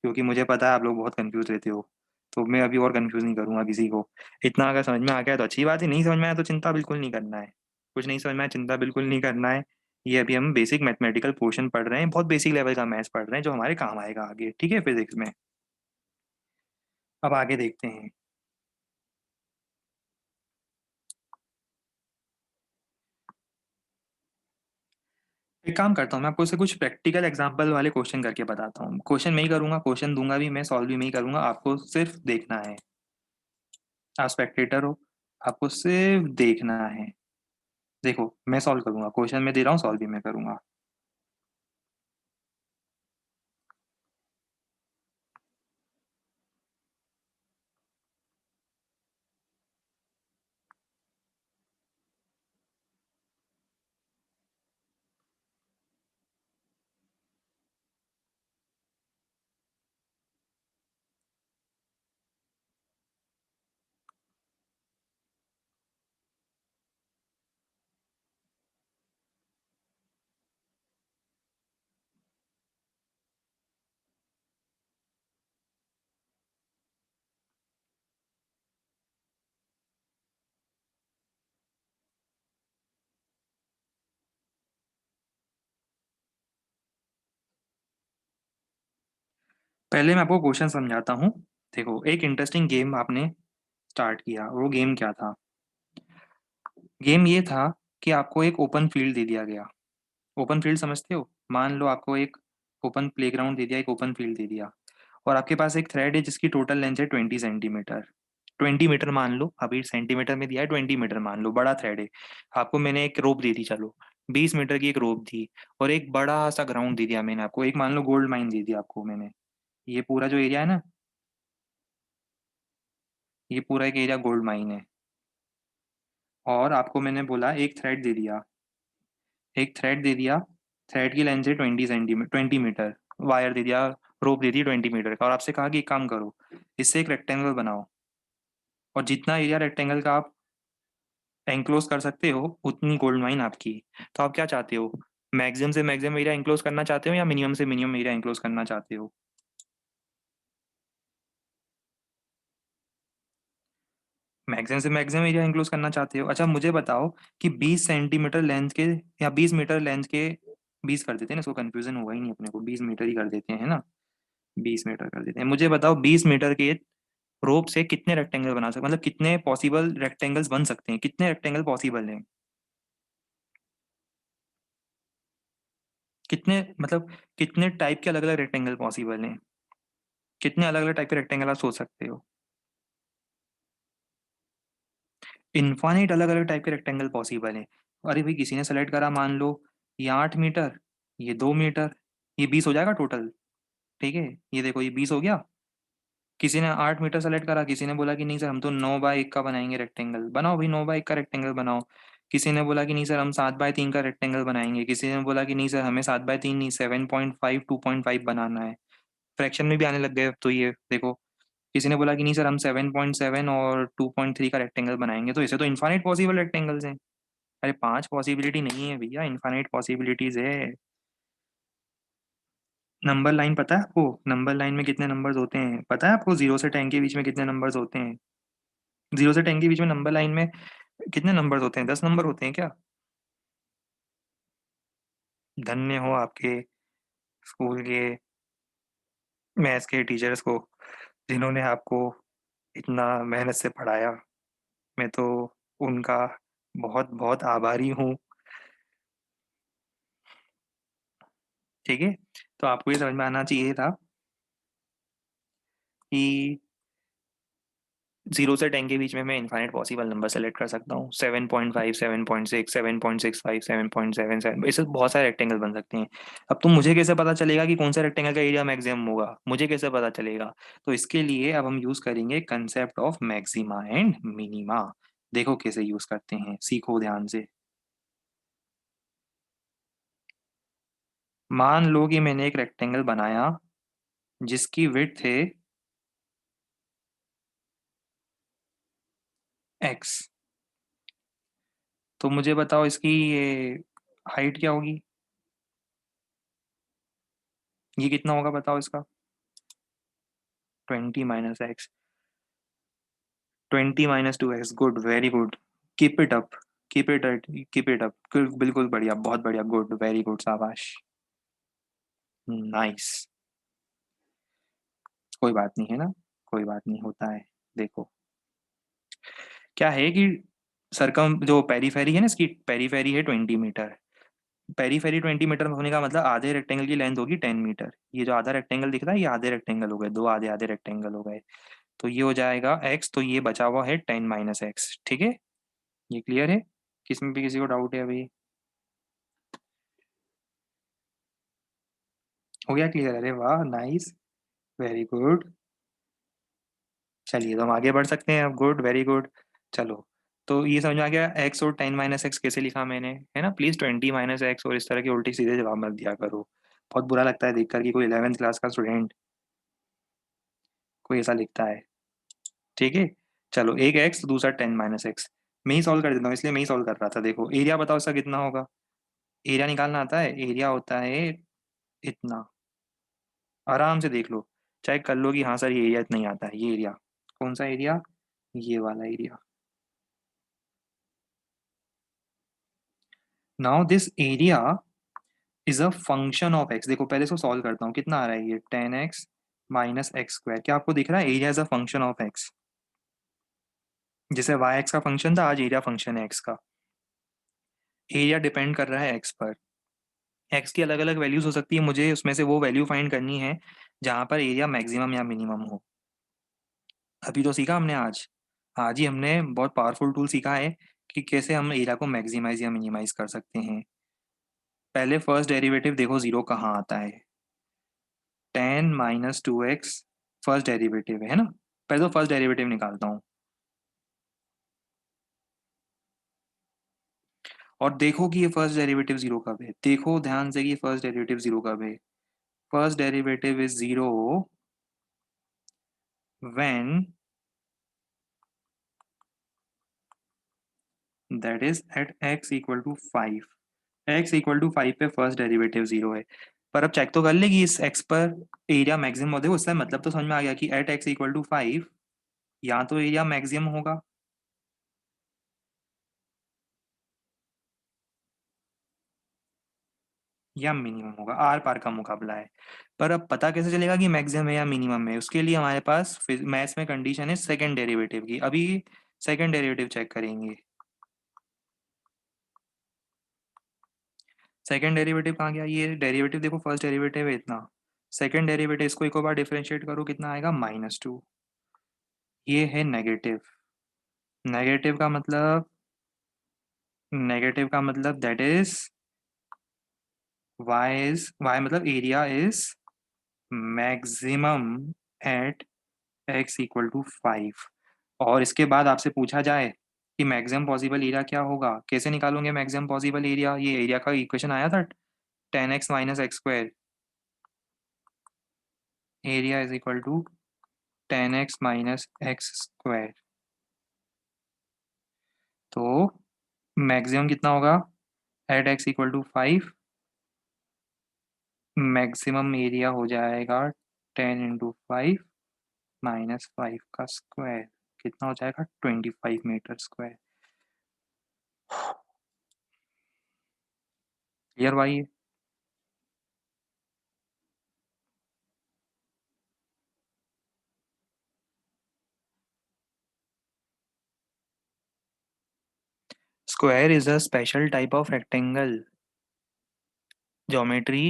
क्योंकि मुझे पता है आप लोग बहुत कंफ्यूज रहते हो, तो मैं अभी और कंफ्यूज नहीं करूंगा किसी को। इतना अगर समझ में आ गया तो अच्छी बात है, नहीं समझ में आया तो चिंता बिल्कुल नहीं करना है। कुछ नहीं समझ में आया, चिंता बिल्कुल नहीं करना है। ये अभी हम बेसिक मैथमेटिकल पोर्शन पढ़ रहे हैं, बहुत बेसिक लेवल का मैथ्स पढ़ रहे हैं जो हमारे काम आएगा आगे, ठीक है, फिजिक्स में। अब आगे देखते हैं। एक काम करता हूँ, मैं आपको इससे कुछ प्रैक्टिकल एग्जांपल वाले क्वेश्चन करके बताता हूँ। क्वेश्चन मैं ही करूंगा, क्वेश्चन दूंगा भी मैं, सॉल्व भी मैं ही करूंगा, आपको सिर्फ देखना है। आप स्पेक्टेटर हो, आपको सिर्फ देखना है। देखो मैं सॉल्व करूंगा, क्वेश्चन मैं दे रहा हूँ, सॉल्व भी मैं करूंगा। पहले मैं आपको क्वेश्चन समझाता हूँ। देखो एक इंटरेस्टिंग गेम आपने स्टार्ट किया, वो गेम क्या था? गेम ये था कि आपको एक ओपन फील्ड दे दिया गया। ओपन फील्ड समझते हो? मान लो आपको एक ओपन प्लेग्राउंड दे दिया, एक ओपन फील्ड दे दिया, और आपके पास एक थ्रेड है जिसकी टोटल लेंथ है 20 सेंटीमीटर। 20 मीटर मान लो, अभी सेंटीमीटर में दिया है, 20 मीटर मान लो, बड़ा थ्रेड है। आपको मैंने एक रोप दे दी, चलो 20 मीटर की एक रोप दी, और एक बड़ा सा ग्राउंड दे दिया मैंने आपको, एक मान लो गोल्ड माइन दे दिया आपको मैंने। ये पूरा जो एरिया है ना, ये पूरा एक एरिया गोल्ड माइन है। और आपको मैंने बोला एक थ्रेड दे दिया, एक थ्रेड दे दिया, थ्रेड की लेंथ है 20 सेंटीमीटर, 20 मीटर। वायर दे दिया, रोप दे दी 20 मीटर का, और आपसे कहा कि एक काम करो, इससे एक रेक्टेंगल बनाओ, और जितना एरिया रेक्टेंगल का आप एंक्लोज कर सकते हो उतनी गोल्ड माइन आपकी। तो आप क्या चाहते हो, मैक्सिमम से मैक्सिमम एरिया एंक्लोज करना चाहते हो या मिनिमम से मिनिमम एरिया एंक्लोज करना चाहते हो? मैक्सिमम से मैक्सिमम एरिया एंक्लोज करना चाहते हो। अच्छा मुझे बताओ कि 20 सेंटीमीटर लेंथ के या 20 मीटर लेंथ के, 20 कर देते हैं ना, इसको कंफ्यूजन होगा ही नहीं अपने को, 20 मीटर ही कर देते हैं ना। 20 मीटर कर देते हैं। मुझे बताओ 20 मीटर के रोप से कितने रेक्टेंगल बना सकते, मतलब कितने पॉसिबल रेक्टेंगल्स बन सकते हैं, कितने रेक्टेंगल पॉसिबल हैं? कितने मतलब कितने टाइप के अलग अलग रेक्टेंगल पॉसिबल हैं? कितने अलग अलग टाइप के रेक्टेंगल आप सोच सकते हो? इन्फाइनाइट अलग अलग टाइप के रेक्टेंगल पॉसिबल हैं। अरे भाई किसी ने सेलेक्ट करा, मान लो ये 8 मीटर, ये 2 मीटर, ये 20 हो जाएगा टोटल। ठीक है, ये देखो ये 20 हो गया। किसी ने 8 मीटर सेलेक्ट करा, किसी ने बोला कि नहीं सर हम तो 9 बाई 1 का बनाएंगे रेक्टेंगल, बनाओ भाई 9 बाई 1 का रेक्टेंगल बनाओ। किसी ने बोला कि नहीं सर हम 7 बाई 3 का रेक्टेंगल बनाएंगे, किसी ने बोला कि नहीं सर हमें 7 बाई 3 नहीं 7.5 2.5 बनाना है। फ्रैक्शन में भी आने लग गए अब तो, ये देखो। किसी ने बोला कि नहीं सर हम 7.7 और 2.3 का रेक्टेंगल बनाएंगे, तो इसे तो इन्फाइनाइट पॉसिबल रेक्टेंगल्स हैं। अरे 5 पॉसिबिलिटी नहीं है भैया, इन्फाइनाइट पॉसिबिलिटीज है। नंबर लाइन पता है आपको? नंबर लाइन में कितने नंबर्स होते हैं पता है आपको? 0 से 10 के बीच में कितने नंबर्स होते हैं? 0 से 10 के बीच में नंबर लाइन में कितने नंबर्स होते हैं? 10 नंबर होते हैं क्या? धन्य हो आपके स्कूल के मैथ्स के टीचर्स को, जिन्होंने आपको इतना मेहनत से पढ़ाया। मैं तो उनका बहुत बहुत आभारी हूँ। ठीक है, तो आपको ये समझ में आना चाहिए था कि 0 से 10 के बीच में मैं इनफाइनाइट पॉसिबल नंबर सेलेक्ट कर सकता हूँ। 7.5, 7.6, 7.65, 7.77, इससे बहुत सारे रेक्टेंगल बन सकते हैं। अब तुम मुझे कैसे पता चलेगा कि कौन सा रेक्टेंगल का एरिया मैक्सिमम होगा, मुझे कैसे पता चलेगा? तो इसके लिए अब हम यूज करेंगे concept of maxima and minima. देखो कैसे यूज करते हैं, सीखो ध्यान से। मान लो कि मैंने एक रेक्टेंगल बनाया जिसकी विड्थ है x। तो मुझे बताओ इसकी ये हाइट क्या होगी, ये कितना होगा बताओ इसका। 20 - x, 20 - 2x, good, very good. Keep it up, keep it, keep it up, बिल्कुल बढ़िया, बहुत बढ़िया, गुड, वेरी गुड, शाबाश। नाइस। कोई बात नहीं है ना, कोई बात नहीं, होता है। देखो क्या है कि सरकम जो पेरीफेरी है ना, इसकी पेरीफेरी है 20 मीटर। पेरीफेरी 20 मीटर होने का मतलब आधे रेक्टेंगल की लेंथ होगी 10 मीटर। ये जो आधा रेक्टेंगल दिख रहा है, ये आधे रेक्टेंगल हो गए, दो आधे आधे रेक्टेंगल हो गए। तो ये हो जाएगा x, तो ये बचा हुआ है 10 - x, ठीक है। ये क्लियर है, किसमें भी किसी को डाउट है अभी? हो गया क्लियर, अरे वाह, नाइस, वेरी गुड। चलिए तो हम आगे बढ़ सकते हैं अब, गुड, वेरी गुड। चलो, तो ये समझ में आ गया x और 10 - x कैसे लिखा मैंने, है ना। प्लीज 20 - x और इस तरह के उल्टे सीधे जवाब मत दिया करो। बहुत बुरा लगता है देखकर कि कोई 11th क्लास का स्टूडेंट कोई ऐसा लिखता है, ठीक है। चलो, एक x दूसरा 10 - x, मैं ही सॉल्व कर देता हूँ, इसलिए मैं ही सॉल्व कर रहा था। देखो एरिया बताओ इसका कितना होगा। एरिया निकालना आता है, एरिया होता है इतना, आराम से देख लो, चाहे कर लो कि हाँ सर ये एरिया इतना ही आता है। ये एरिया, कौन सा एरिया, ये वाला area. Now this area is a function of x. देखो पहले इसको सॉल्व करता हूँ, कितना आ रहा है ये, 10 - x - x²। क्या आपको दिख रहा है, area is a function of x. जैसे वाई एक्स का फंक्शन था, आज एरिया फंक्शन है एक्स का। एरिया डिपेंड कर रहा है एक्स पर। एक्स की अलग अलग वैल्यूज हो सकती है, मुझे उसमें से वो वैल्यू फाइंड करनी है जहां पर एरिया मैक्सिमम या मिनिमम हो। अभी तो सीखा हमने आज, आज ही हमने बहुत पावरफुल टूल सीखा है कि कैसे हम एरिया को मैक्सिमाइज या मिनिमाइज कर सकते हैं। पहले फर्स्ट डेरिवेटिव देखो जीरो कहाँ आता है, 10 - 2x फर्स्ट डेरिवेटिव है ना। पहले तो फर्स्ट डेरिवेटिव निकालता हूँ, और देखो कि ये फर्स्ट डेरिवेटिव जीरो कब है। देखो ध्यान से कि फर्स्ट डेरिवेटिव जीरो कब है। First derivative is zero when that is at x = 5। x = 5 पे फर्स्ट डेरिवेटिव जीरो है। पर अब चेक तो कर ले कि इस x पर एरिया मैक्सिमम होता है, उसका मतलब तो समझ में आ गया कि एट x = 5 या तो एरिया मैक्सिमम होगा, या मिनिमम होगा, आर पार का मुकाबला है। पर अब पता कैसे चलेगा कि मैक्सिमम है या मिनिमम है, उसके लिए हमारे पास मैथ्स में कंडीशन है सेकंड डेरिवेटिव की। अभी सेकंड डेरिवेटिव चेक करेंगे। सेकंड डेरिवेटिव कहाँ गया, ये डेरिवेटिव देखो, फर्स्ट डेरिवेटिव है इतना, सेकंड डेरिवेटिव इसको एक और बार डिफरेंशिएट करो, कितना आएगा, -2। ये है नेगेटिव। नेगेटिव का मतलब, नेगेटिव का मतलब दैट इज वाई मतलब area is maximum at x = 5। और इसके बाद आपसे पूछा जाए कि मैक्सिमम पॉसिबल एरिया क्या होगा, कैसे निकालोगे मैक्सिमम पॉसिबल एरिया। ये एरिया का इक्वेशन आया था, 10x - x²। Area is equal to 10x - x²। तो मैक्सिमम कितना होगा, एट x = 5, मैक्सिमम एरिया हो जाएगा 10 × 5 -5 का स्क्वायर, कितना हो जाएगा, 25 मीटर स्क्वायर। क्लियर भाई। Square is a special type of rectangle. Geometry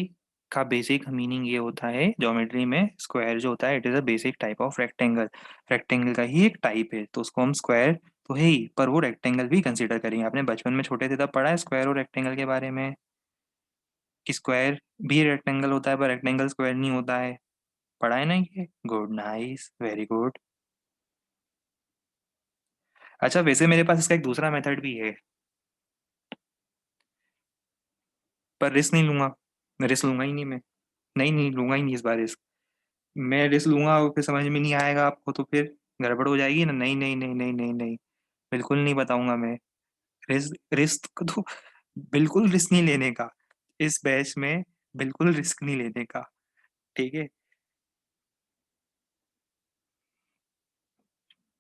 का बेसिक मीनिंग ये होता है, ज्योमेट्री में स्क्वायर जो होता है it is a basic type of rectangle. Rectangle का ही एक टाइप है, तो उसको हम स्क्वायर तो है ही, पर वो रेक्टेंगल भी कंसीडर करेंगे। आपने बचपन में छोटे थे तब पढ़ा है स्क्वायर और रेक्टेंगल के बारे में, कि स्क्वायर भी रेक्टेंगल होता है पर रेक्टेंगल स्क्वायर नहीं होता है। पढ़ा है ना ये, गुड, नाइस, वेरी गुड। अच्छा, वैसे मेरे पास इसका एक दूसरा मेथड भी है, पर रिस्क नहीं लूंगा। मैं रिस्क लूंगा ही नहीं, मैं नहीं नहीं लूंगा ही नहीं इस बार रिस्क। मैं रिस्क लूंगा और फिर समझ में नहीं आएगा आपको, तो फिर गड़बड़ हो जाएगी ना। नहीं नहीं नहीं नहीं नहीं नहीं, बिल्कुल नहीं बताऊंगा मैं। रिस्क रिस्क तो बिल्कुल रिस्क नहीं लेने का, इस बैच में बिल्कुल रिस्क नहीं लेने का। ठीक है,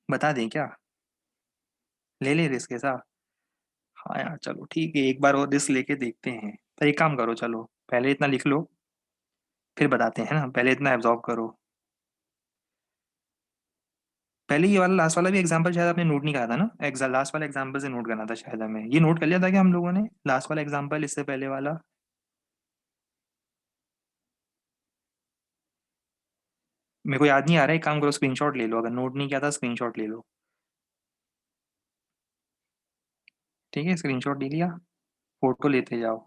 बता दें क्या? ले ले रिस्क ऐसा? हाँ यार चलो ठीक है, एक बार और रिस्क लेके देखते हैं। पर एक काम करो, चलो पहले इतना लिख लो, फिर बताते हैं ना, पहले इतना एब्जॉर्ब करो। पहले ये वाला लास्ट वाला भी एग्जांपल शायद आपने नोट नहीं करा था ना, लास्ट वाला एग्जांपल से नोट करना था शायद हमें, ये नोट कर लिया था क्या हम लोगों ने, लास्ट वाला एग्जांपल इससे पहले वाला? मेरे को याद नहीं आ रहा है, एक काम करो स्क्रीनशॉट ले लो, अगर नोट नहीं किया था स्क्रीनशॉट ले लो। ठीक है, स्क्रीनशॉट ले लिया, फोटो लेते जाओ।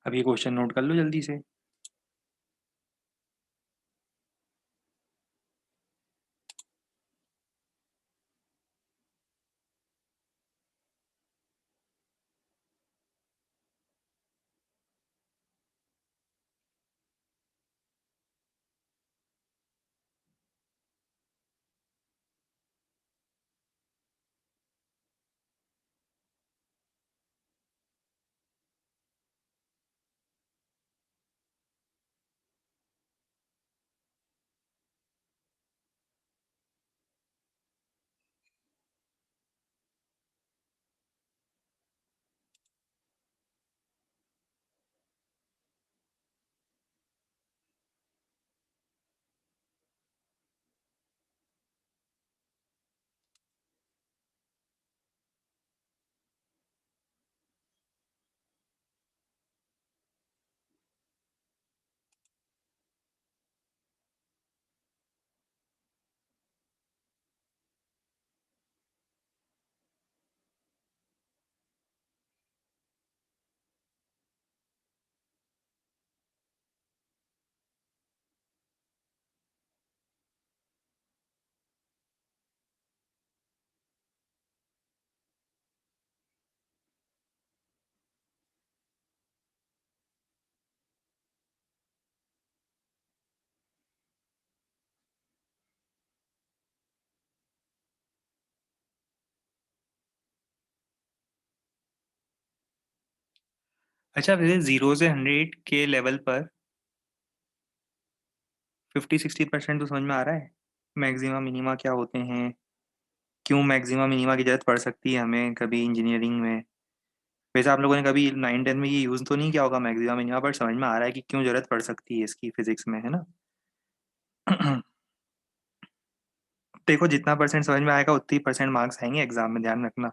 अब ये क्वेश्चन नोट कर लो जल्दी से। अच्छा, वैसे 0 से 100 के लेवल पर 50-60% तो समझ में आ रहा है, मैक्सिमा मिनिमा क्या होते हैं, क्यों मैक्सिमा मिनिमा की जरूरत पड़ सकती है हमें कभी इंजीनियरिंग में। वैसे आप लोगों ने कभी 9-10 में ये यूज़ तो नहीं किया होगा मैक्सिमा मिनिमा, पर समझ में आ रहा है कि क्यों जरूरत पड़ सकती है इसकी फिजिक्स में, है ना? देखो जितना परसेंट समझ में आएगा उतनी परसेंट मार्क्स आएंगे एग्जाम में, ध्यान रखना।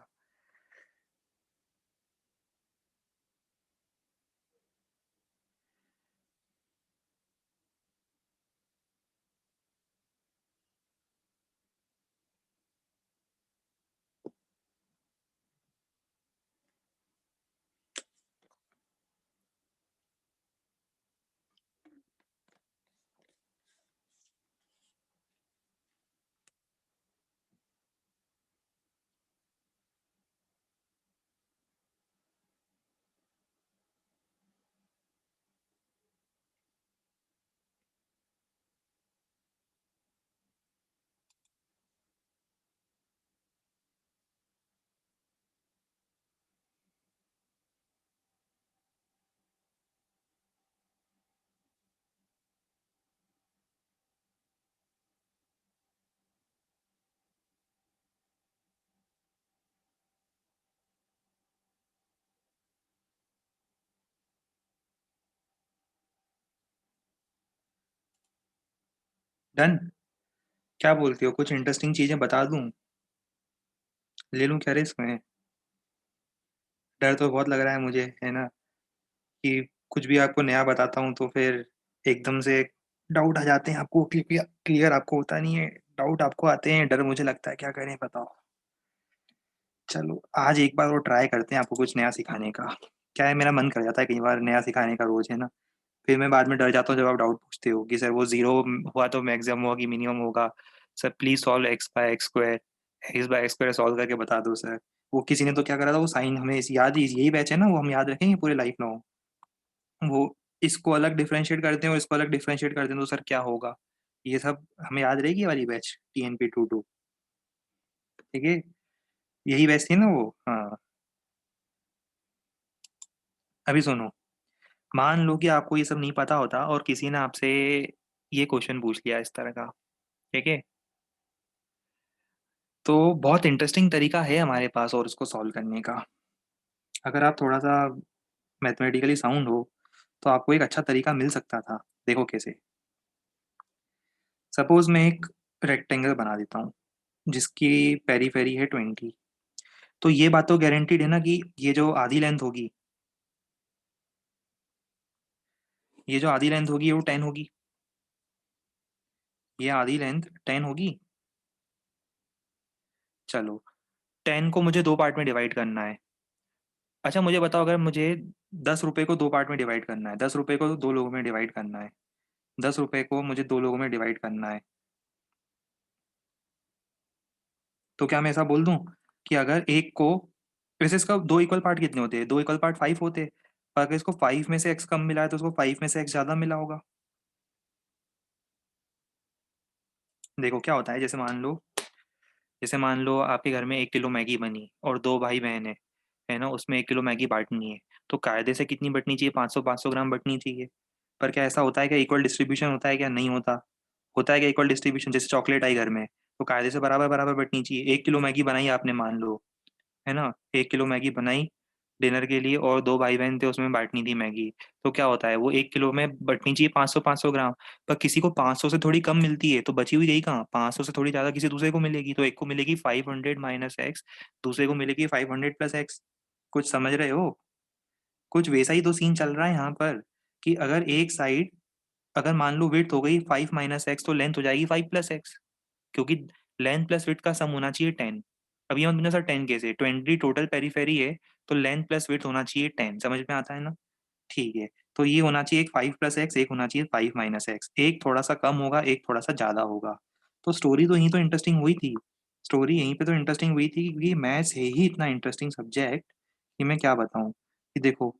डन। क्या बोलते हो, कुछ इंटरेस्टिंग चीजें बता दूं? ले लूँ क्या रिस्क में? डर तो बहुत लग रहा है मुझे, है ना? कि कुछ भी आपको नया बताता हूँ तो फिर एकदम से डाउट आ जाते हैं आपको, क्लियर क्लियर आपको होता नहीं है, डाउट आपको आते हैं, डर मुझे लगता है, क्या करें बताओ? चलो आज एक बार वो ट्राई करते हैं आपको कुछ नया सिखाने का। क्या है, मेरा मन कर जाता है कई बार नया सिखाने का रोज़, है ना? फिर मैं बाद में डर जाता हूँ जब आप डाउट पूछते हो कि सर वो 0 हुआ तो मैक्सिमम होगा कि मिनिमम होगा? Sir please solve x by x square, x by x square solve करके बता दो सर। वो किसी ने तो क्या करा था, वो साइन हमें याद, यही बैच है ना, वो हम याद रखेंगे पूरे लाइफ लॉन्ग। वो इसको अलग डिफरेंशिएट करते हैं और इसको अलग डिफरेंशिएट करते हैं तो सर क्या होगा? ये सब हमें याद रहेगी ये वाली बैच टीएनपी 22। ठीक है? यही बैच थी ना वो? हाँ। अभी सुनो, मान लो कि आपको ये सब नहीं पता होता और किसी ने आपसे ये क्वेश्चन पूछ लिया इस तरह का, ठीक है? तो बहुत इंटरेस्टिंग तरीका है हमारे पास और इसको सॉल्व करने का। अगर आप थोड़ा सा मैथमेटिकली साउंड हो तो आपको एक अच्छा तरीका मिल सकता था। देखो कैसे। सपोज मैं एक रेक्टेंगल बना देता हूँ जिसकी पेरीफेरी है 20। तो ये बात तो गारंटीड है ना कि ये जो आधी लेंथ होगी वो 10 होगी। ये आधी लेंथ 10 होगी। चलो, 10 को मुझे दो पार्ट में डिवाइड करना है। अच्छा मुझे बताओ, अगर मुझे 10 रुपए को दो पार्ट में डिवाइड करना है, 10 रुपए को दो लोगों में डिवाइड करना है, 10 रुपए को मुझे दो लोगों में डिवाइड करना है, तो क्या मैं ऐसा बोल दूं कि अगर एक को, वैसे इसका दो इक्वल पार्ट कितने होते हैं? दो इक्वल पार्ट 5 होते हैं। पर अगर इसको 5 में से x कम मिला है तो उसको 5 में से x ज्यादा मिला होगा। देखो क्या होता है, जैसे मान लो आपके घर में 1 किलो मैगी बनी और दो भाई बहन है ना, उसमें 1 किलो मैगी बांटनी है। तो कायदे से कितनी बटनी चाहिए? 500 ग्राम बटनी चाहिए। पर क्या ऐसा होता है, क्या इक्वल डिस्ट्रीब्यूशन होता है? क्या नहीं होता? होता है क्या इक्वल डिस्ट्रीब्यूशन? जैसे चॉकलेट आई घर में, तो कायदे से बराबर बराबर बटनी चाहिए। 1 किलो मैगी बनाई आपने मान लो, है ना, 1 किलो मैगी बनाई डिनर के लिए और दो भाई बहन थे, उसमें बांटनी थी मैगी। तो क्या होता है, वो 1 किलो में बटनी चाहिए 500 ग्राम। पर किसी को 500 से थोड़ी कम मिलती है, तो बची हुई गई कहाँ? 500 से थोड़ी ज्यादा किसी दूसरे को मिलेगी, तो एक को मिलेगी 500 माइनस एक्स, दूसरे को मिलेगी 500 प्लस एक्स। कुछ समझ रहे हो? कुछ वैसा ही तो सीन चल रहा है यहाँ पर, कि अगर एक साइड, अगर मान लो विड्थ हो गई 5 - x तो लेंथ हो जाएगी 5 + x, क्योंकि लेंथ प्लस विड्थ का सम होना चाहिए 10। अब ये मत पूछना सर 10 कैसे, 20 टोटल पेरीफेरी है, तो लेंथ प्लस विड्थ होना चाहिए 10। समझ में आता है ना? ठीक है। तो ये होना चाहिए एक 5 + x, एक होना चाहिए 5 - x, एक थोड़ा सा कम होगा, एक थोड़ा सा ज्यादा होगा। तो स्टोरी तो यहीं तो इंटरेस्टिंग हुई थी। स्टोरी यहीं पे तो इंटरेस्टिंग हुई थी, क्योंकि मैथ्स है ही इतना इंटरेस्टिंग सब्जेक्ट कि मैं क्या बताऊं। कि देखो,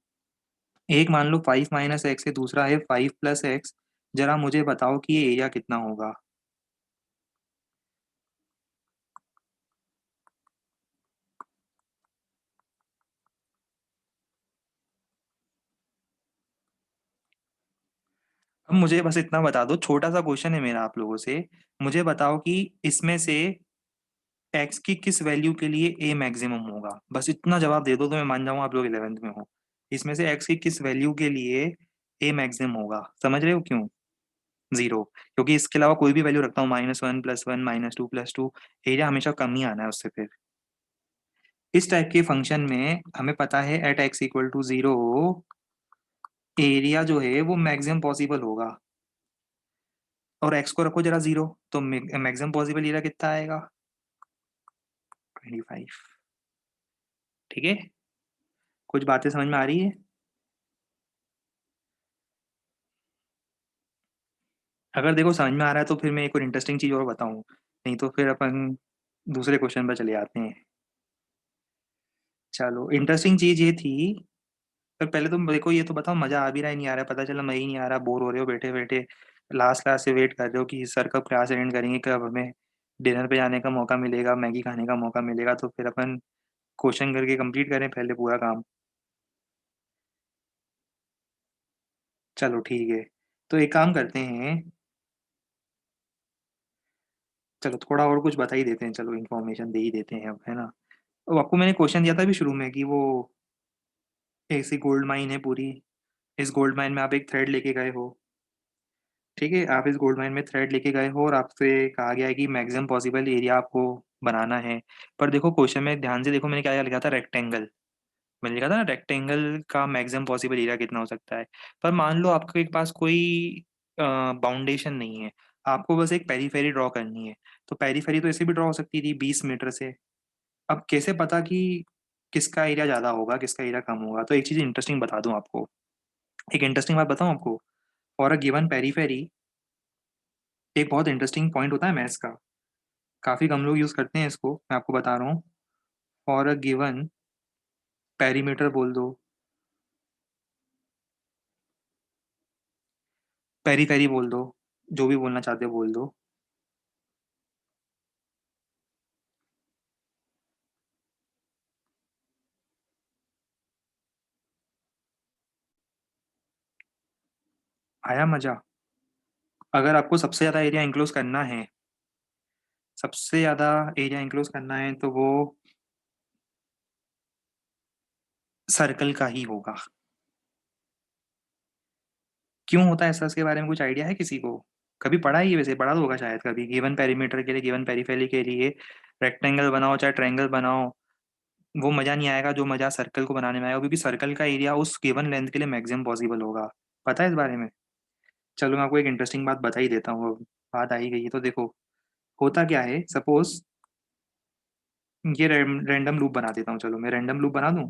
एक मान लो 5 - x है, दूसरा है 5 + x। जरा मुझे बताओ कि ये एरिया कितना होगा। अब मुझे बस इतना बता दो, छोटा सा क्वेश्चन है मेरा आप लोगों से। मुझे बताओ कि इसमें से x की किस वैल्यू के लिए a मैक्सिमम होगा? बस इतना जवाब दे दो तो मैं मान जाऊंगा आप लोग 11th में हो। इसमें से x की किस वैल्यू के लिए a मैक्सिमम होगा? समझ रहे हो क्यों? 0, क्योंकि इसके अलावा कोई भी वैल्यू रखता हूँ, -1 + 1 -2 + 2, एरिया हमेशा कम ही आना है उससे फिर। इस टाइप के फंक्शन में हमें पता है एट x = 0 एरिया जो है वो मैक्सिमम पॉसिबल होगा। और x को रखो जरा 0, तो मैक्सिमम पॉसिबल एरिया कितना आएगा? 25। ठीक है? कुछ बातें समझ में आ रही है? अगर देखो समझ में आ रहा है तो फिर मैं एक और इंटरेस्टिंग चीज और बताऊं, नहीं तो फिर अपन दूसरे क्वेश्चन पर चले जाते हैं। चलो, इंटरेस्टिंग चीज ये थी। पर पहले तुम देखो, ये तो बताओ मजा आ भी रहा है नहीं आ रहा है? पता चला मजा ही नहीं आ रहा, बोर हो रहे हो बैठे बैठे, लास्ट क्लास से वेट कर रहे हो कि सर कब क्लास अटेंड करेंगे, कब हमें डिनर पे जाने का मौका मिलेगा, मैगी खाने का मौका मिलेगा, तो फिर अपन क्वेश्चन करके कंप्लीट करें पहले पूरा काम। चलो ठीक है, तो एक काम करते हैं। चलो थोड़ा और कुछ बता ही देते हैं, चलो इन्फॉर्मेशन दे ही देते हैं अब, है ना? अब आपको मैंने क्वेश्चन दिया था अभी शुरू में कि वो ऐसी गोल्ड माइन है पूरी, इस गोल्ड माइन में आप एक थ्रेड लेके गए हो, ठीक है, आप इस गोल्ड माइन में थ्रेड लेके गए हो और आपसे कहा गया है कि मैक्सिमम पॉसिबल एरिया आपको बनाना है। पर देखो क्वेश्चन में ध्यान से देखो, मैंने क्या लिखा था, रेक्टेंगल। मैंने लिखा था ना रेक्टेंगल का मैक्सिमम पॉसिबल एरिया कितना हो सकता है। पर मान लो आपके पास कोई बाउंडेशन नहीं है, आपको बस एक पेरीफेरी ड्रॉ करनी है। तो पेरीफेरी तो ऐसे भी ड्रॉ हो सकती थी 20 मीटर से। अब कैसे पता कि किसका एरिया ज़्यादा होगा किसका एरिया कम होगा? तो एक चीज़ इंटरेस्टिंग बता दूं आपको, एक इंटरेस्टिंग बात बताऊं आपको। फॉर अ गिवन पेरीफेरी, एक बहुत इंटरेस्टिंग पॉइंट होता है मैथ्स का, काफ़ी कम लोग यूज़ करते हैं इसको, मैं आपको बता रहा हूँ। फॉर अ गिवन पेरीमीटर बोल दो, पेरीफेरी बोल दो, जो भी बोलना चाहते हो बोल दो। आया मजा? अगर आपको सबसे ज़्यादा एरिया इंक्लोज करना है, सबसे ज़्यादा एरिया इंक्लोज करना है तो वो सर्कल का ही होगा। क्यों होता है ऐसा, इसके बारे में कुछ आइडिया है किसी को? कभी पढ़ा है ये? वैसे पढ़ा तो होगा शायद कभी, गिवन पेरीमीटर के लिए, गिवन पेरीफेरी के लिए रेक्टेंगल बनाओ चाहे ट्रायंगल बनाओ, वो मजा नहीं आएगा जो मजा सर्कल को बनाने में आएगा, क्योंकि सर्कल का एरिया उस गिवन लेंथ के लिए मैक्सिमम पॉसिबल होगा। पता है इस बारे में? चलो मैं आपको एक इंटरेस्टिंग बात बता ही देता हूँ, अब बात आ ही गई है तो देखो। होता क्या है, सपोज ये रैंडम लूप बना देता हूँ, चलो मैं रैंडम लूप बना दूं।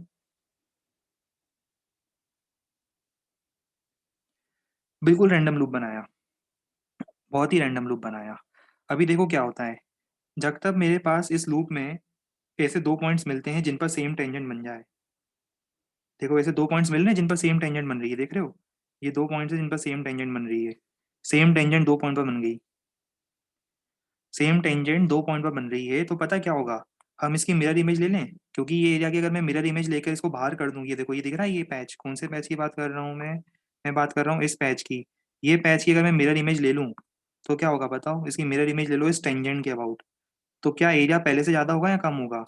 बिल्कुल रैंडम लूप बनाया, बहुत ही रैंडम लूप बनाया। अभी देखो क्या होता है, जब तक मेरे पास इस लूप में ऐसे दो पॉइंट्स मिलते हैं जिन पर सेम टेंजेंट बन जाए। देखो ऐसे दो पॉइंट्स मिल रहे हैं जिन पर सेम टेंजेंट बन रही है, देख रहे हो? ये दो पॉइंट्स हैं जिन पर सेम टेंजेंट बन रही है। सेम टेंजेंट दो पॉइंट पर बन गई, सेम टेंजेंट दो पॉइंट पर बन रही है, तो पता क्या होगा, हम इसकी मिरर इमेज ले लें। क्योंकि ये एरिया की अगर मैं मिरर इमेज लेकर इसको बाहर कर दूं, ये देखो ये दिख रहा है, ये पैच, कौन से पैच की बात कर रहा हूँ मैं बात कर रहा हूँ इस पैच की। ये पैच की अगर मैं मिरर इमेज ले लूं तो क्या होगा बताओ, इसकी मिरर इमेज ले लो इस टेंजेंट के अबाउट, तो क्या एरिया पहले से ज्यादा होगा या कम होगा?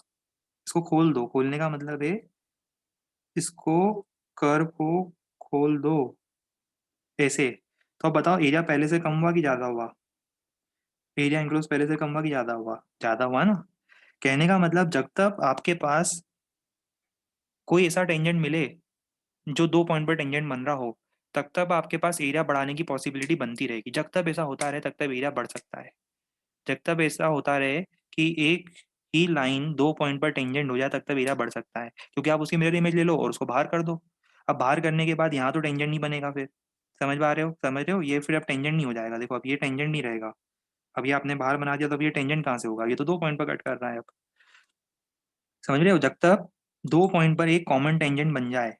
इसको खोल दो, खोलने का मतलब है इसको, कर्व को खोल दो ऐसे। तो अब बताओ एरिया पहले से कम हुआ कि ज्यादा हुआ? एरिया इंक्लोज पहले से कम हुआ कि ज्यादा हुआ? ज्यादा हुआ ना। कहने का मतलब जब तक आपके पास कोई ऐसा टेंजेंट मिले जो दो पॉइंट पर टेंजेंट बन रहा हो, तब तक आपके पास एरिया बढ़ाने की पॉसिबिलिटी बनती रहेगी। जब तक ऐसा होता रहे तब तक एरिया बढ़ सकता है। जब तक ऐसा होता रहे कि एक ही लाइन दो पॉइंट पर टेंजेंट हो जाए, तब तक एरिया बढ़ सकता है, क्योंकि आप उसकी मिरर इमेज ले लो और उसको बाहर कर दो। अब बाहर करने के बाद यहाँ तो टेंजेंट नहीं बनेगा फिर। समझ पा रहे हो, समझ रहे हो? ये फिर अब टेंजेंट नहीं हो जाएगा, देखो अब ये टेंजेंट नहीं रहेगा। अब ये आपने बाहर बना दिया तो अब ये टेंजेंट कहाँ से होगा, ये तो दो पॉइंट पर कट कर रहा है अब। समझ रहे हो? जब तक दो पॉइंट पर एक कॉमन टेंजेंट बन जाए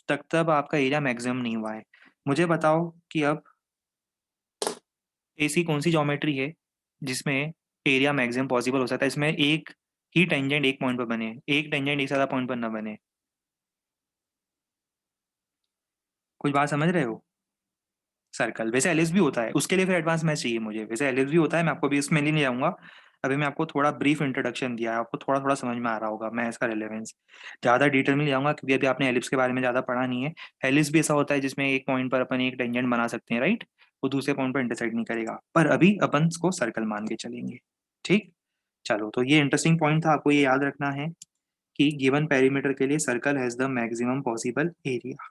तब तक आपका एरिया मैक्सिमम नहीं हुआ है। मुझे बताओ कि अब ऐसी कौन सी ज्योमेट्री है जिसमें एरिया मैक्सिमम पॉसिबल हो सकता है, इसमें एक ही टेंजेंट एक पॉइंट पर बने, एक टेंजेंट एक ज्यादा पॉइंट पर ना बने? कुछ बात समझ रहे हो? सर्कल। वैसे एलिप्स भी होता है, उसके लिए फिर एडवांस मैथ चाहिए मुझे। वैसे एलिप्स भी होता है, मैं आपको अभी इसमें नहीं जाऊंगा। अभी मैं आपको थोड़ा ब्रीफ इंट्रोडक्शन दिया है, आपको थोड़ा थोड़ा समझ में आ रहा होगा मैं इसका रिलेवेंस। ज़्यादा डिटेल में नहीं जाऊंगा क्योंकि अभी आपने एलिप्स के बारे में ज़्यादा पढ़ा नहीं है। एलिप्स भी ऐसा होता है जिसमें एक पॉइंट पर अपन एक टेंजेंट बना सकते हैं, राइट? वो दूसरे पॉइंट पर इंटरसेक्ट नहीं करेगा, पर अभी अपन इसको सर्कल मान के चलेंगे। ठीक। चलो, तो ये इंटरेस्टिंग पॉइंट था, आपको ये याद रखना है कि गिवन पेरीमीटर के लिए circle has the maximum possible area.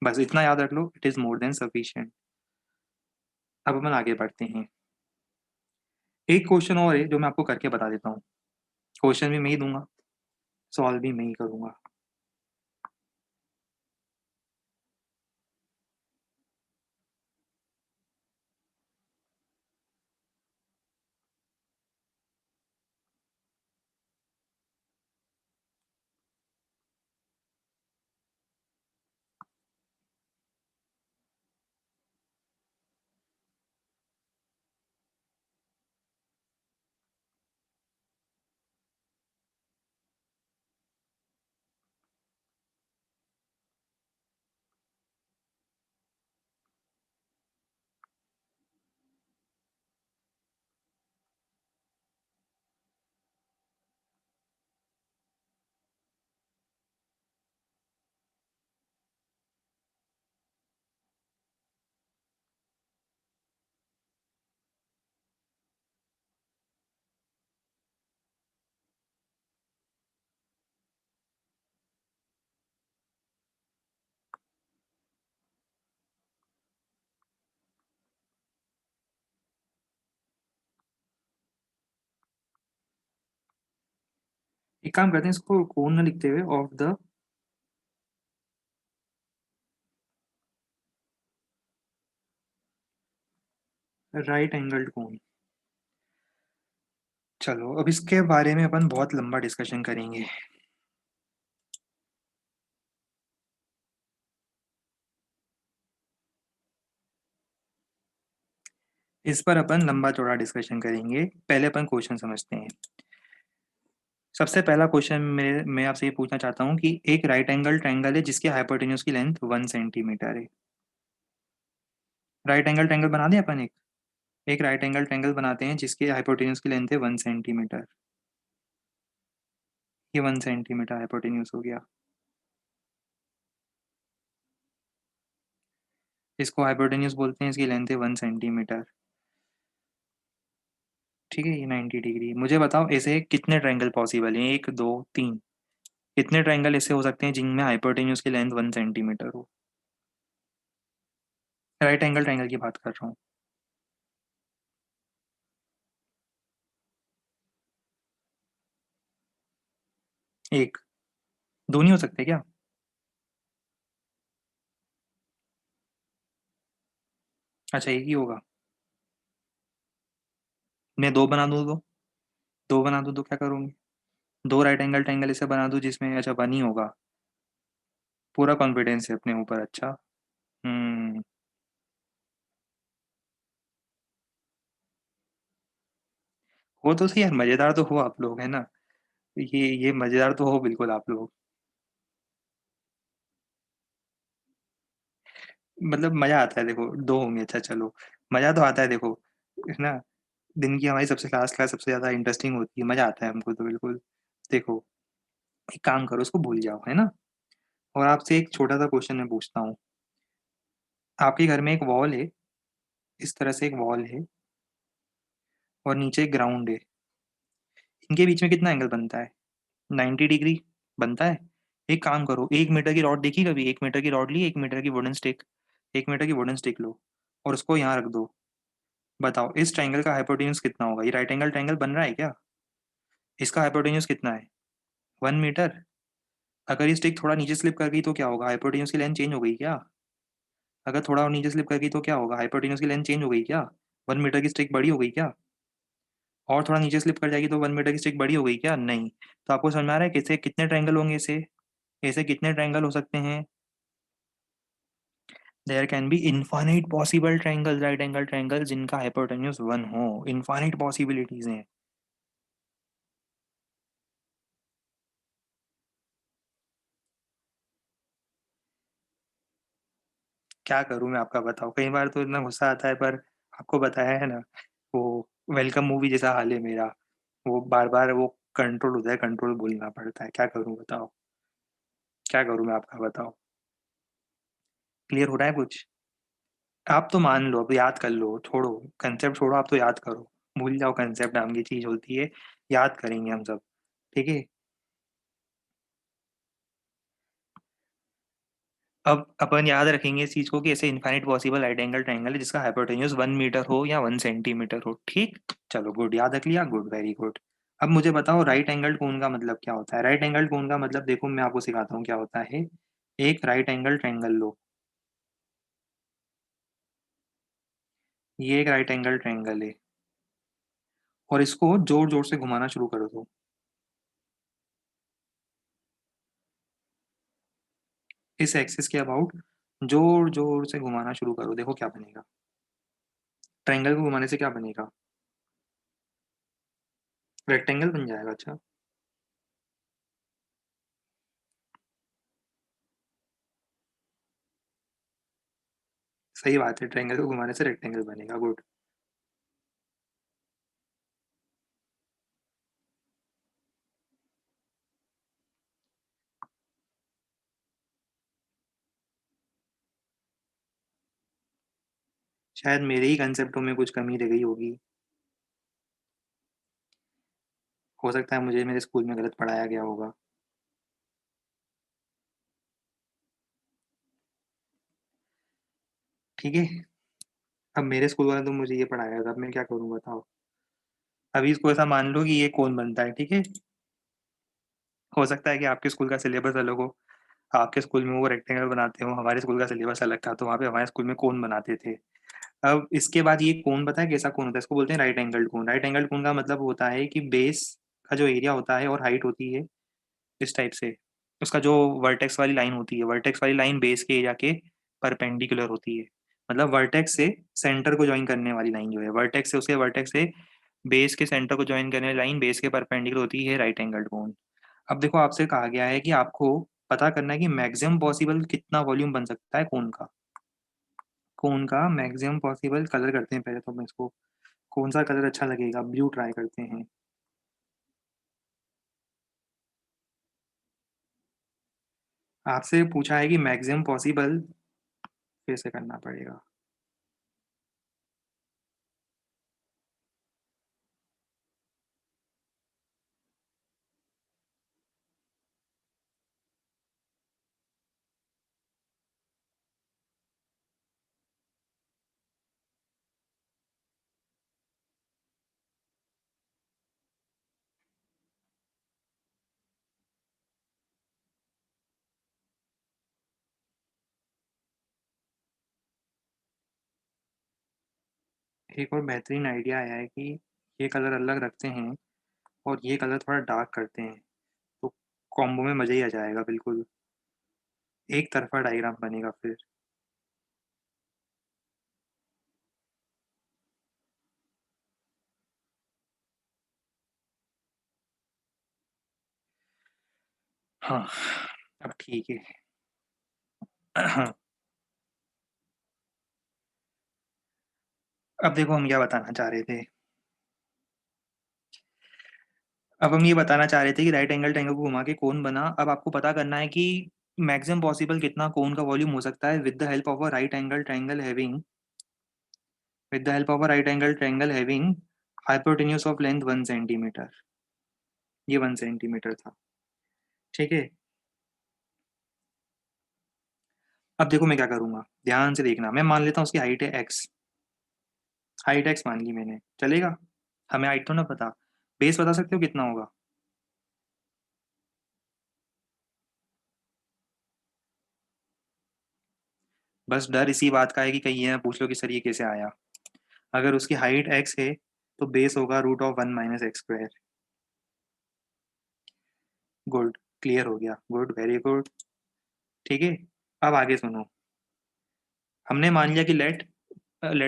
बस इतना याद रख लो, it is more than sufficient. अब अपन आगे बढ़ते हैं। एक क्वेश्चन और है जो मैं आपको करके बता देता हूँ। क्वेश्चन भी मैं ही दूंगा, सॉल्व भी मैं ही करूंगा। एक काम करते हैं, इसको कोन ना लिखते हुए ऑफ द राइट एंगल्ड कोन। चलो अब इसके बारे में अपन बहुत लंबा डिस्कशन करेंगे। इस पर अपन लंबा चौड़ा डिस्कशन करेंगे, पहले अपन क्वेश्चन समझते हैं। सबसे पहला क्वेश्चन मैं आपसे ये पूछना चाहता हूँ कि एक राइट एंगल ट्रायंगल है जिसकी हाइपोटेन्यूज की लेंथ 1 सेंटीमीटर है। राइट एंगल ट्रायंगल बना दें अपन एक राइट एंगल ट्रायंगल बनाते हैं जिसकी हाइपोटेन्यूज की लेंथ है 1 सेंटीमीटर। ये 1 सेंटीमीटर हाइपोटेन्यूज हो गया। इसको हाइपोटेन्यूज बोलते हैं, इसकी लेंथ है 1 सेंटीमीटर। ठीक है, ये 90 डिग्री। मुझे बताओ ऐसे कितने ट्रायंगल पॉसिबल हैं, एक दो तीन, कितने ट्रायंगल ऐसे हो सकते हैं जिनमें हाइपोटेन्यूज की लेंथ 1 सेंटीमीटर हो। राइट एंगल ट्रायंगल की बात कर रहा हूँ। एक, दो नहीं हो सकते क्या? अच्छा, एक ही होगा। मैं दो बना दूँ तो? दो बना दूँ तो क्या करूँगी? दो राइट एंगल ट्रायंगल ऐसे बना दूँ जिसमें अच्छा वन ही होगा। पूरा कॉन्फिडेंस है अपने ऊपर। अच्छा। हम्म। वो तो सही यार, मजेदार तो हो आप लोग, है ना? ये मजेदार तो हो बिल्कुल आप लोग। मतलब मजा आता है देखो, दो होंगे, अच्छा चलो। मजा तो आता है देखो, है ना? दिन की हमारी सबसे लास्ट क्लास सबसे ज्यादा इंटरेस्टिंग होती है, मजा आता है हमको तो बिल्कुल। देखो, एक काम करो, उसको भूल जाओ, है ना? और आपसे एक छोटा सा क्वेश्चन मैं पूछता हूँ। आपके घर में एक वॉल है, इस तरह से एक वॉल है, और नीचे एक ग्राउंड है। इनके बीच में कितना एंगल बनता है? 90 डिग्री बनता है। एक काम करो, 1 मीटर की रॉड देखी कभी? 1 मीटर की रॉड ली, 1 मीटर की वुडन स्टिक, 1 मीटर की वुडन स्टिक लो, और उसको यहाँ रख दो। बताओ इस ट्रायंगल का हाइपोटेन्यूज कितना होगा? ये राइट एंगल ट्रायंगल बन रहा है क्या? इसका हाइपोटेन्यूज कितना है? 1 मीटर। अगर ये स्टिक थोड़ा नीचे स्लिप कर गई तो क्या होगा? हाइपोटेन्यूज की लेंथ चेंज हो गई क्या? अगर थोड़ा और नीचे स्लिप कर गई तो क्या होगा? हाइपोटेन्यूज की लेंथ चेंज हो गई क्या? 1 मीटर की स्टिक बड़ी हो गई क्या? और थोड़ा नीचे स्लिप कर जाएगी तो 1 मीटर की स्टिक बड़ी हो गई क्या? नहीं। तो आपको समझ में आ रहा है कैसे कितने ट्रायंगल होंगे ऐसे? ऐसे कितने ट्रायंगल हो सकते हैं? There can be infinite possible triangle, right angle triangle जिनका हाइपोटेन्यूज 1 हो। इनफाइनाइट पॉसिबिलिटीज हैं। क्या करूं मैं आपका, बताओ। कई बार तो इतना गुस्सा आता है, पर आपको बताया है ना, वो वेलकम मूवी जैसा हाल है मेरा। वो बार बार वो कंट्रोल होता है, कंट्रोल बोलना पड़ता है। क्या करूं बताओ? क्या करूं मैं आपका, बताओ। क्लियर हो रहा है कुछ? आप तो मान लो, अब याद कर लो, छोड़ो कंसेप्ट, छोड़ो, आप तो याद करो। भूल जाओ, कंसेप्ट नाम की चीज होती है। याद करेंगे हम सब। ठीक है। अब अपन याद रखेंगे इस चीज को कि ऐसे infinite possible right angle triangle है जिसका हाइपोटेन्यूज 1 मीटर हो या 1 सेंटीमीटर हो। ठीक। चलो गुड, याद रख लिया, गुड, वेरी गुड। अब मुझे बताओ राइट एंगल कोण का मतलब क्या होता है? राइट एंगल कोण का मतलब देखो, मैं आपको सिखाता हूँ क्या होता है। एक राइट एंगल ट्रायंगल लो। ये एक राइट एंगल ट्रायंगल है, और इसको जोर जोर से घुमाना शुरू कर दो। इस एक्सिस के अबाउट जोर जोर से घुमाना शुरू करो, देखो क्या बनेगा। ट्रायंगल को घुमाने से क्या बनेगा? रेक्टेंगल बन जाएगा। अच्छा। सही बात है, ट्रायंगल को घुमाने से रेक्टेंगल बनेगा। गुड। शायद मेरे ही कंसेप्टों में कुछ कमी रह गई होगी। हो सकता है मुझे मेरे स्कूल में गलत पढ़ाया गया होगा। ठीक है। अब मेरे स्कूल वाले तो मुझे ये पढ़ाया था, अब मैं क्या करूँ बताओ। अभी इसको ऐसा मान लो कि ये कौन बनता है, ठीक है? हो सकता है कि आपके स्कूल का सिलेबस अलग हो, आपके स्कूल में वो रेक्टेंगल बनाते हो, हमारे स्कूल का सिलेबस अलग था, तो वहाँ पे हमारे स्कूल में कोन बनाते थे। अब इसके बाद ये कोन पता है कैसा कोन होता है? इसको बोलते हैं राइट एंगल्ड कोन। राइट एंगल्ड कोन का मतलब होता है कि बेस का जो एरिया होता है और हाइट होती है इस टाइप से, उसका जो वर्टेक्स वाली लाइन होती है, वर्टेक्स वाली लाइन बेस के एरिया के परपेंडिकुलर होती है। मतलब वर्टेक्स से सेंटर को ज्वाइन करने वाली लाइन जो है, वर्टेक्स से उसके वर्टेक्स से बेस के सेंटर को ज्वाइन करने वाली लाइन बेस के परपेंडिकुलर होती है राइट एंगल्ड कोन। अब देखो आपसे कहा गया है कि आपको पता करना है कि मैक्सिमम पॉसिबल कितना वॉल्यूम बन सकता है कोन का। कोन का मैक्सिमम पॉसिबल कलर करते हैं पहले तो हम इसको, कौन सा कलर अच्छा लगेगा? ब्लू ट्राई करते हैं। आपसे पूछा है कि मैक्सिमम पॉसिबल, फिर से करना पड़ेगा। एक और बेहतरीन आइडिया आया है कि ये कलर अलग रखते हैं और ये कलर थोड़ा डार्क करते हैं, तो कॉम्बो में मज़ा ही आ जाएगा बिल्कुल। एक तरफा डायग्राम बनेगा फिर। हाँ, अब ठीक है। अब देखो हम क्या बताना चाह रहे थे। अब हम ये बताना चाह रहे थे कि राइट एंगल ट्रायंगल को घुमा के कौन बना। अब आपको पता करना है कि मैक्सिमम पॉसिबल कितना कोन का वॉल्यूम हो सकता है with the help of a right angle triangle having, with the help of a right angle triangle having hypotenuse of length 1 centimetre. ये 1 सेंटीमीटर था, ठीक है। अब देखो मैं क्या करूंगा, ध्यान से देखना। मैं मान लेता हूँ उसकी हाइट है एक्स, हाइट एक्स मान ली मैंने, चलेगा? हमें हाइट तो ना पता, बेस बता सकते हो कितना होगा? बस डर इसी बात का है कि कहीं ये ना पूछ लो कि सर ये कैसे आया। अगर उसकी हाइट एक्स है तो बेस होगा √(1 - x²). गुड, क्लियर हो गया, गुड, वेरी गुड। ठीक है, अब आगे सुनो। हमने मान लिया कि लेट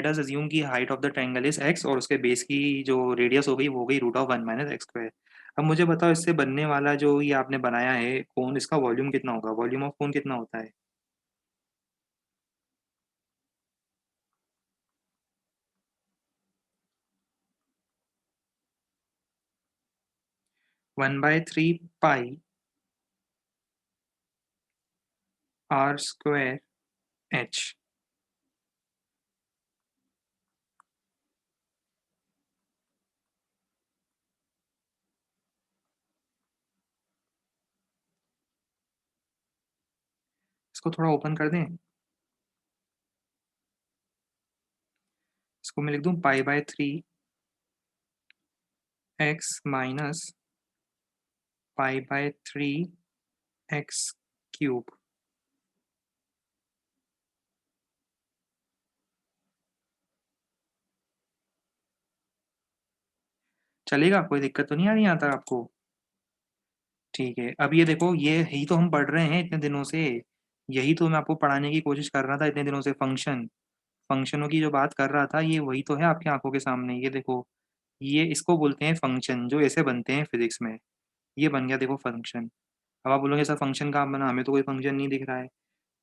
अस अज्यूम की height of the triangle is x और उसके बेस की जो रेडियस हो गई वो हो गई √(1 - x²). अब मुझे बताओ इससे बनने वाला जो ये आपने बनाया है कोन, इसका वॉल्यूम कितना होगा? वॉल्यूम ऑफ कोन कितना होता है? 1/3πr²h। इसको थोड़ा ओपन कर दें, इसको मैं लिख दूं π/3 x-π/3 x³। चलेगा? कोई दिक्कत तो नहीं आ रही यहाँ तक आपको? ठीक है, अब ये देखो, ये ही तो हम पढ़ रहे हैं इतने दिनों से, यही तो मैं आपको पढ़ाने की कोशिश कर रहा था इतने दिनों से। फंक्शन, फंक्शनों की जो बात कर रहा था, ये वही तो है आपकी आंखों के सामने। ये देखो, ये इसको बोलते हैं फंक्शन, जो ऐसे बनते हैं फिजिक्स में। ये बन गया देखो फंक्शन। अब आप बोलोगे सर फंक्शन कहाँ बना, हमें तो कोई फंक्शन नहीं दिख रहा है।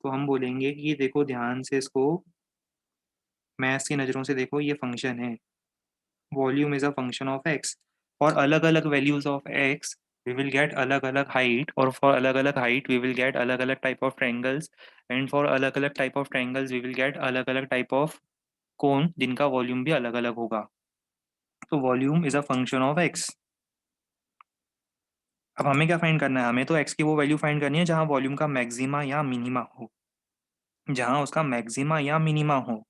तो हम बोलेंगे कि ये देखो ध्यान से, इसको मैथ्स की नज़रों से देखो, ये फंक्शन है। Volume is a function of x. For अलग अलग values of x we will get अलग अलग height, और for अलग अलग height we will get अलग अलग type of triangles, and for अलग अलग type of triangles we will get अलग अलग type of cone जिनका वॉल्यूम भी अलग अलग होगा। तो volume is a function of x. अब हमें क्या फाइंड करना है? हमें तो एक्स की वो वैल्यू फाइंड करनी है जहां वॉल्यूम का मैक्सिमा या मिनिमा हो, जहां उसका मैक्सिमा या मिनिमा हो।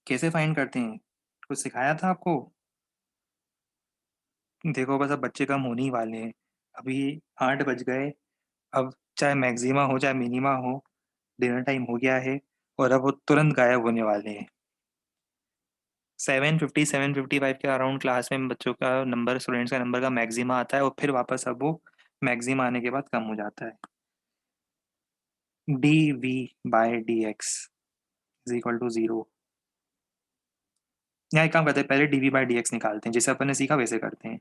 कैसे फाइंड करते हैं? कुछ सिखाया था आपको? देखो बस अब बच्चे कम होने ही वाले हैं। अभी 8 बज गए। अब चाहे मैक्सिमा हो चाहे मिनिमा हो, डिनर टाइम हो गया है और अब वो तुरंत गायब होने वाले हैं। 7:50 7:55 के अराउंड क्लास में बच्चों का नंबर, स्टूडेंट्स का नंबर का मैक्सिमा आता है और फिर वापस अब वो मैक्सिमा आने के बाद कम हो जाता है। dv/dx is equal to 0। यहाँ एक काम करते हैं, पहले dv/dx निकालते हैं, जैसे अपन ने सीखा वैसे करते हैं।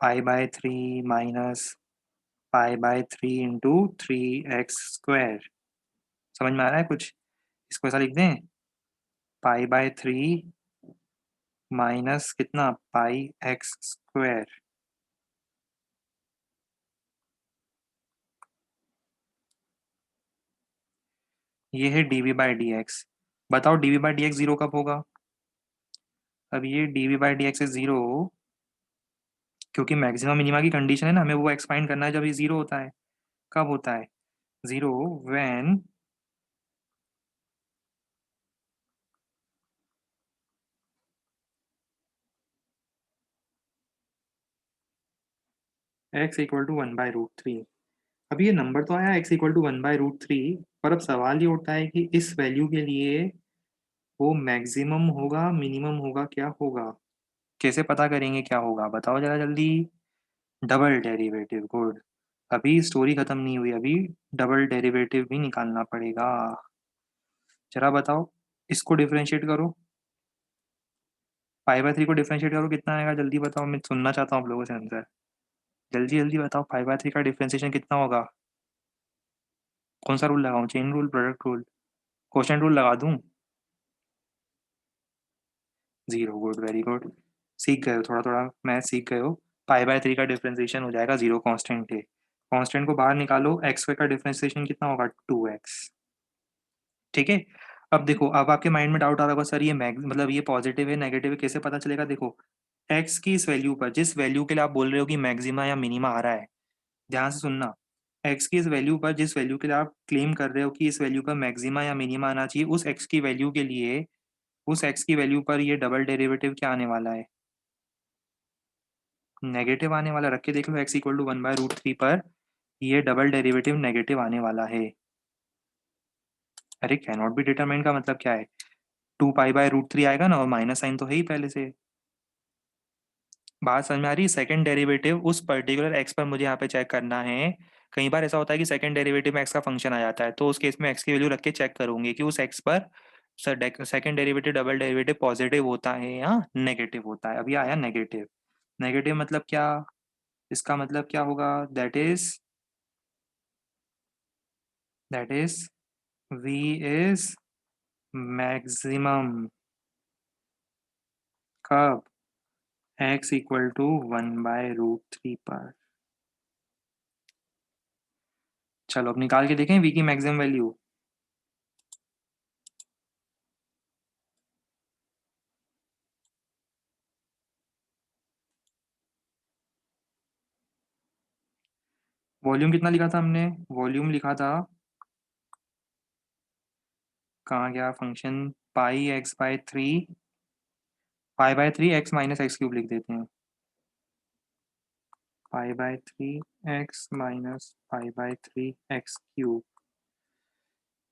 π/3 माइनस π/3 इंटू 3x² समझ में आ रहा है कुछ? इसको ऐसा लिख दें, π/3 माइनस कितना, πx²। ये है dv/dx। बताओ dv/dx 0 कब होगा? अब ये dv/dx इज 0 क्योंकि मैक्सिमम मिनिमा की कंडीशन है ना, हमें वो एक्सपाइंड करना है जब ये 0 होता है। कब होता है? 0 व्हेन x इक्वल टू 1/√3। अब ये नंबर तो आया x इक्वल टू 1/√3, पर अब सवाल ये उठता है कि इस वैल्यू के लिए वो मैक्सिमम होगा मिनिमम होगा क्या होगा? कैसे पता करेंगे क्या होगा, बताओ जरा जल्दी। Double derivative, good. अभी स्टोरी खत्म नहीं हुई, अभी डबल डेरिवेटिव भी निकालना पड़ेगा। जरा बताओ, इसको डिफरेंशिएट करो, π/3 को डिफरेंशिएट करो, कितना आएगा जल्दी बताओ, मैं सुनना चाहता हूँ आप लोगों से आंसर। जल्दी जल्दी बताओ, π/3 का डिफरेंशिएशन कितना होगा? कौन सा रूल लगाऊं, chain rule, product rule, quotient rule लगा दूं? 0, गुड, वेरी गुड। सीख गए हो, थोड़ा थोड़ा मैथ सीख गए हो। π/3 का डिफरेंशिएशन हो जाएगा 0, कांस्टेंट है। कांस्टेंट को बाहर निकालो, x² का डिफरेंशिएशन कितना होगा, 2x। ठीक है। अब देखो, अब आपके माइंड में डाउट आ रहा होगा, सर ये मैग मतलब ये पॉजिटिव है नेगेटिव है कैसे पता चलेगा? देखो, x की इस वैल्यू पर, जिस वैल्यू के लिए आप बोल रहे हो कि मैक्सिमा या मिनिमा आ रहा है, ध्यान से सुनना। x की इस वैल्यू पर, जिस वैल्यू के लिए आप क्लेम कर रहे हो कि इस वैल्यू पर मैक्सिमा या मिनिमा आना चाहिए, उस x की वैल्यू के लिए, उस x की वैल्यू पर ये डबल डेरिवेटिव क्या आने वाला है? नेगेटिव आने वाला। रख के देख लो, x इक्वल टू 1/√3 पर ये डबल डेरिवेटिव नेगेटिव आने वाला है। अरे कैन नॉट बी डिटरमाइंड का मतलब क्या है? 2π/√3 आएगा ना, और माइनस साइन तो है ही पहले से। बात समझ में आ रही है? सेकंड डेरिवेटिव उस पर्टिकुलर एक्स पर मुझे यहाँ पे चेक करना है। कई बार ऐसा होता है कि सेकंड डेरिवेटिव में एक्स का फंक्शन आ जाता है, तो उस केस में एक्स की वैल्यू रख के चेक करूंगी कि उस एक्स पर second derivative double derivative positive होता है या नेगेटिव होता है। अभी आया नेगेटिव। नेगेटिव मतलब क्या? इसका मतलब क्या होगा? That is v is maximum. कब? x इक्वल टू 1/√3 पर। चलो अब निकाल के देखें v की मैक्सिमम वैल्यू। वॉल्यूम कितना लिखा था हमने? वॉल्यूम लिखा था, कहाँ गया function, πx/3, π/3 x minus x³ लिख देते हैं। π/3 x माइनस π/3 x³।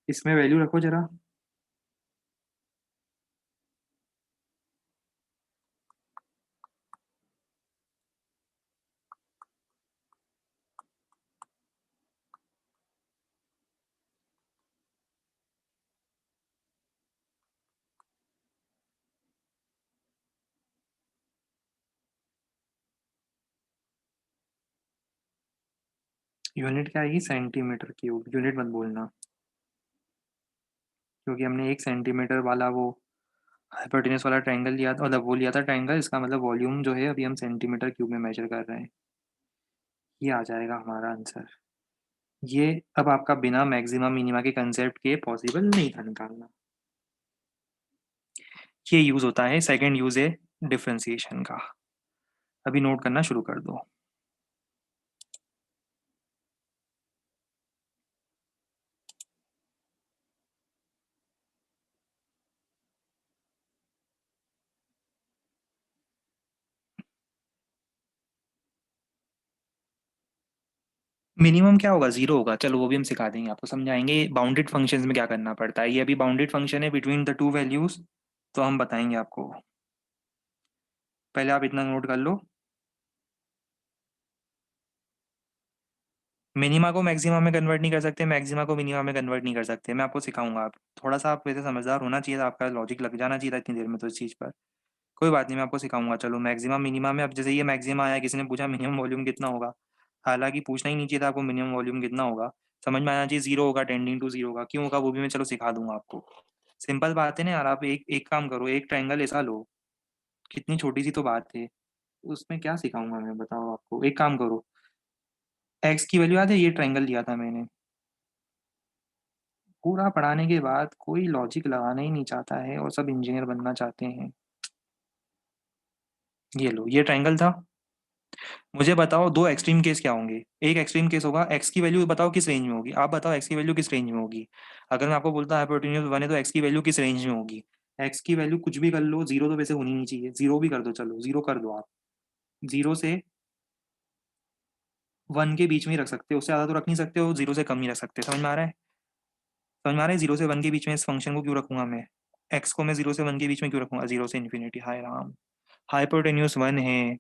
इसमें वैल्यू रखो जरा। यूनिट क्या आएगी? Centimetre cube. यूनिट मत बोलना, क्योंकि हमने 1 सेंटीमीटर वाला वो हाइपोटेन्यूस वाला ट्रायंगल लिया था, मतलब वो लिया था ट्रायंगल, इसका मतलब वॉल्यूम जो है अभी हम सेंटीमीटर क्यूब में मेजर कर रहे हैं। ये आ जाएगा हमारा आंसर। ये अब आपका बिना मैक्सिमा मिनिमा के कंसेप्ट के पॉसिबल नहीं था निकालना। ये यूज होता है, सेकंड यूज है डिफरेंशिएशन का। अभी नोट करना शुरू कर दो। मिनिमम क्या होगा, जीरो होगा। चलो वो भी हम सिखा देंगे आपको, समझाएंगे बाउंडेड फंक्शंस में क्या करना पड़ता है। ये अभी बाउंडेड फंक्शन है बिटवीन द टू वैल्यूज, तो हम बताएंगे आपको। पहले आप इतना नोट कर लो, मिनिमा को मैक्सिमा में कन्वर्ट नहीं कर सकते, मैक्सिमा को मिनिमा में कन्वर्ट नहीं कर सकते। मैं आपको सिखाऊंगा। आप थोड़ा सा, आप वैसे समझदार होना चाहिए था, आपका लॉजिक लग जाना चाहिए था इतनी देर में तो इस चीज़ पर। कोई बात नहीं, मैं आपको सिखाऊंगा। चलो मैक्सिमा मिनिमा में, अब जैसे ये मैक्सिमा आया, किसी ने पूछा मिनिमम वॉल्यूम कितना होगा, हालांकि पूछना ही नहीं चाहिए था आपको मिनिमम वॉल्यूम कितना होगा। समझ में आना चाहिए जीरो होगा, टेंडिंग टू जीरो होगा। क्यों होगा वो भी मैं चलो सिखा दूंगा आपको। सिंपल बात है ना यार। आप एक एक काम करो, एक ट्रायंगल ऐसा लो, कितनी छोटी सी तो बात है, उसमें क्या सिखाऊंगा मैं, बताओ आपको। एक काम करो, एक्स की वैल्यू याद है, ये ट्रायंगल लिया था मैंने। पूरा पढ़ाने के बाद कोई लॉजिक लगाना ही नहीं चाहता है और सब इंजीनियर बनना चाहते हैं। ये लो, ये ट्रायंगल था। मुझे बताओ दो एक्सट्रीम केस क्या होंगे। एक एक्सट्रीम केस होगा, एक्स की वैल्यू बताओ किस रेंज में होगी। आप बताओ एक्स की वैल्यू किस रेंज में होगी। अगर मैं आपको बोलता हाइपोटेन्यूज वन है तो एक्स की वैल्यू किस रेंज में होगी। एक्स की वैल्यू कुछ भी कर लो, जीरो तो वैसे होनी नहीं चाहिए, जीरो भी कर दो, चलो जीरो कर दो आप। जीरो से वन के बीच में ही रख सकते हो, उससे ज़्यादा तो रख नहीं सकते हो, जीरो से कम ही रख सकते हो। समझ में आ रहा है? समझ में आ रहा है? जीरो से वन के बीच में इस फंक्शन को क्यों रखूंगा मैं, एक्स को मैं जीरो से वन के बीच में क्यों रखूंगा, जीरो से इन्फिनिटी। हाय राम, हाइपोटेन्यूज वन है,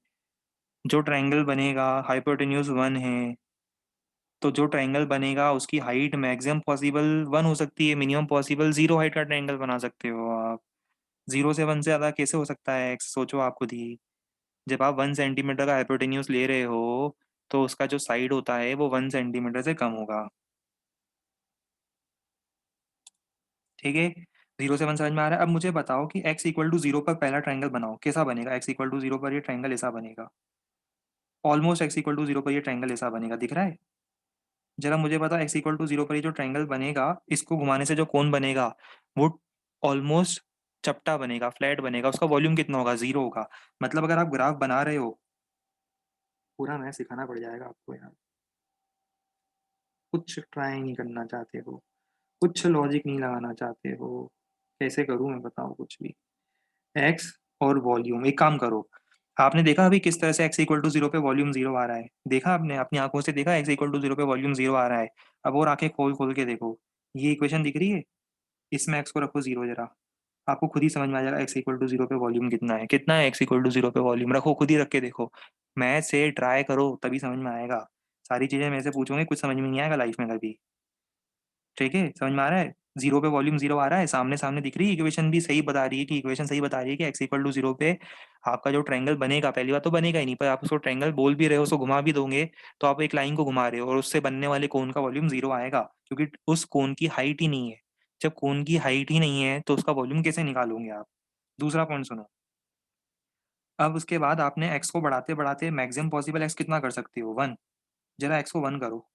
जो ट्रायंगल बनेगा हाइपोटेन्यूज वन है, तो जो ट्रायंगल बनेगा उसकी हाइट मैक्सिमम पॉसिबल वन हो सकती है, मिनिमम पॉसिबल जीरो हाइट का ट्रायंगल बना सकते हो आप। जीरो से वन से ज़्यादा कैसे हो सकता है एक्स, सोचो आप खुद ही। जब आप 1 सेंटीमीटर का हाइपोटेन्यूज ले रहे हो, तो उसका जो साइड होता है वो 1 सेंटीमीटर से कम होगा। ठीक है? जीरो से वन समझ में आ रहा है? अब मुझे बताओ कि एक्स इक्वल टू जीरो पर पहला ट्रायंगल बनाओ, कैसा बनेगा। एक्स इक्वल टू जीरो पर ये ट्रायंगल ऐसा बनेगा। Almost x equal to zero पर ये ट्रायंगल ऐसा बनेगा, दिख रहा है? जरा मुझे बता, एक्स इक्वल टू जीरो पर ये जो ट्रायंगल बनेगा, इसको घुमाने से जो कोण बनेगा, वो ऑलमोस्ट चपटा बनेगा, फ्लैट बनेगा। उसका वॉल्यूम कितना होगा, जीरो होगा। मतलब अगर आप ग्राफ बना रहे हो, पूरा मैं सिखाना पड़ जाएगा आपको यार। कुछ ट्राई नहीं करना चाहते हो, कुछ लॉजिक नहीं लगाना चाहते हो। कैसे करूं मैं, बताओ कुछ भी। एक्स और वॉल्यूम, एक काम करो। आपने देखा अभी किस तरह से एक्स इक्वल टू जीरो पे वॉल्यूम जीरो आ रहा है, देखा आपने अपनी आंखों से देखा एक्स इक्वल टू जीरो पे वॉल्यूम जीरो आ रहा है। अब और आंखें खोल खोल के देखो, ये इक्वेशन दिख रही है, इसमें एक्स को रखो जीरो जरा, आपको खुद ही समझ में आ जाएगा एक्स इक्वल टू जीरो पे वॉल्यूम कितना है। कितना है एक्स इक्वल टू जीरो पे वॉल्यूम, रखो खुद ही रख के देखो। मैं से ट्राई करो तभी समझ में आएगा। सारी चीजें मेरे से पूछोगे कुछ समझ में नहीं आएगा लाइफ में कभी। ठीक है, समझ में आ रहा है? जीरो पे वॉल्यूम जीरो आ रहा है, सामने सामने दिख रही है, इक्वेशन भी सही बता रही है, कि इक्वेशन सही बता रही है कि एक्स इक्वल टू जीरो पे आपका जो ट्रायंगल बनेगा, पहली बात तो बनेगा ही नहीं, पर आप उसको ट्रायंगल बोल भी रहे हो, उसको घुमा भी दोगे, तो आप एक लाइन को घुमा रहे हो और उससे बनने वाले कोण का वॉल्यूम जीरो आएगा, क्योंकि उस कोण की हाइट ही नहीं है। जब कोण की हाइट ही नहीं है तो उसका वॉल्यूम कैसे निकालोगे आप। दूसरा पॉइंट सुनो। अब उसके बाद आपने एक्स को बढ़ाते बढ़ाते मैक्सिमम पॉसिबल एक्स कितना कर सकते हो, वन। जरा एक्स को वन करो।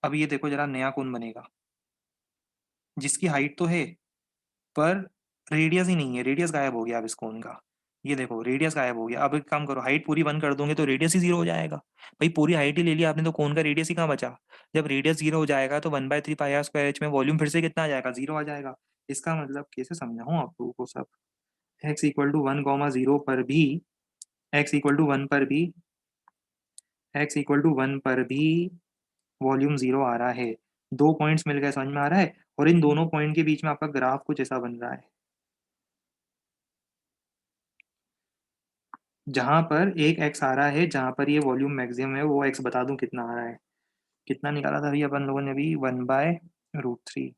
अब ये देखो जरा, नया कोण बनेगा जिसकी हाइट तो है, पर रेडियस ही नहीं है, रेडियस गायब हो गया अब इस कोण का। ये देखो रेडियस गायब हो गया। अब एक काम करो, हाइट पूरी वन कर दोगे तो रेडियस ही जीरो हो जाएगा। भाई पूरी हाइट ही ले लिया आपने तो कोण का रेडियस ही कहाँ बचा। जब रेडियस जीरो हो जाएगा तो 1/3 पाई r² में वॉल्यूम फिर से कितना आ जाएगा, जीरो आ जाएगा। इसका मतलब कैसे समझाऊं आप लोगों को सब। X equal to one comma zero पर भी, एक्स इक्वल टू वन पर भी, एक्स इक्वल टू वन पर भी वॉल्यूम जीरो आ रहा है। दो पॉइंट्स मिल गए, समझ में आ रहा है? और इन दोनों पॉइंट के बीच में आपका ग्राफ कुछ ऐसा बन रहा है, जहां पर एक एक्स आ रहा है, जहां पर ये वॉल्यूम मैक्सिमम है, वो एक्स बता दूं कितना आ रहा है। कितना निकाला था अभी अपन लोगों ने, अभी 1/√3।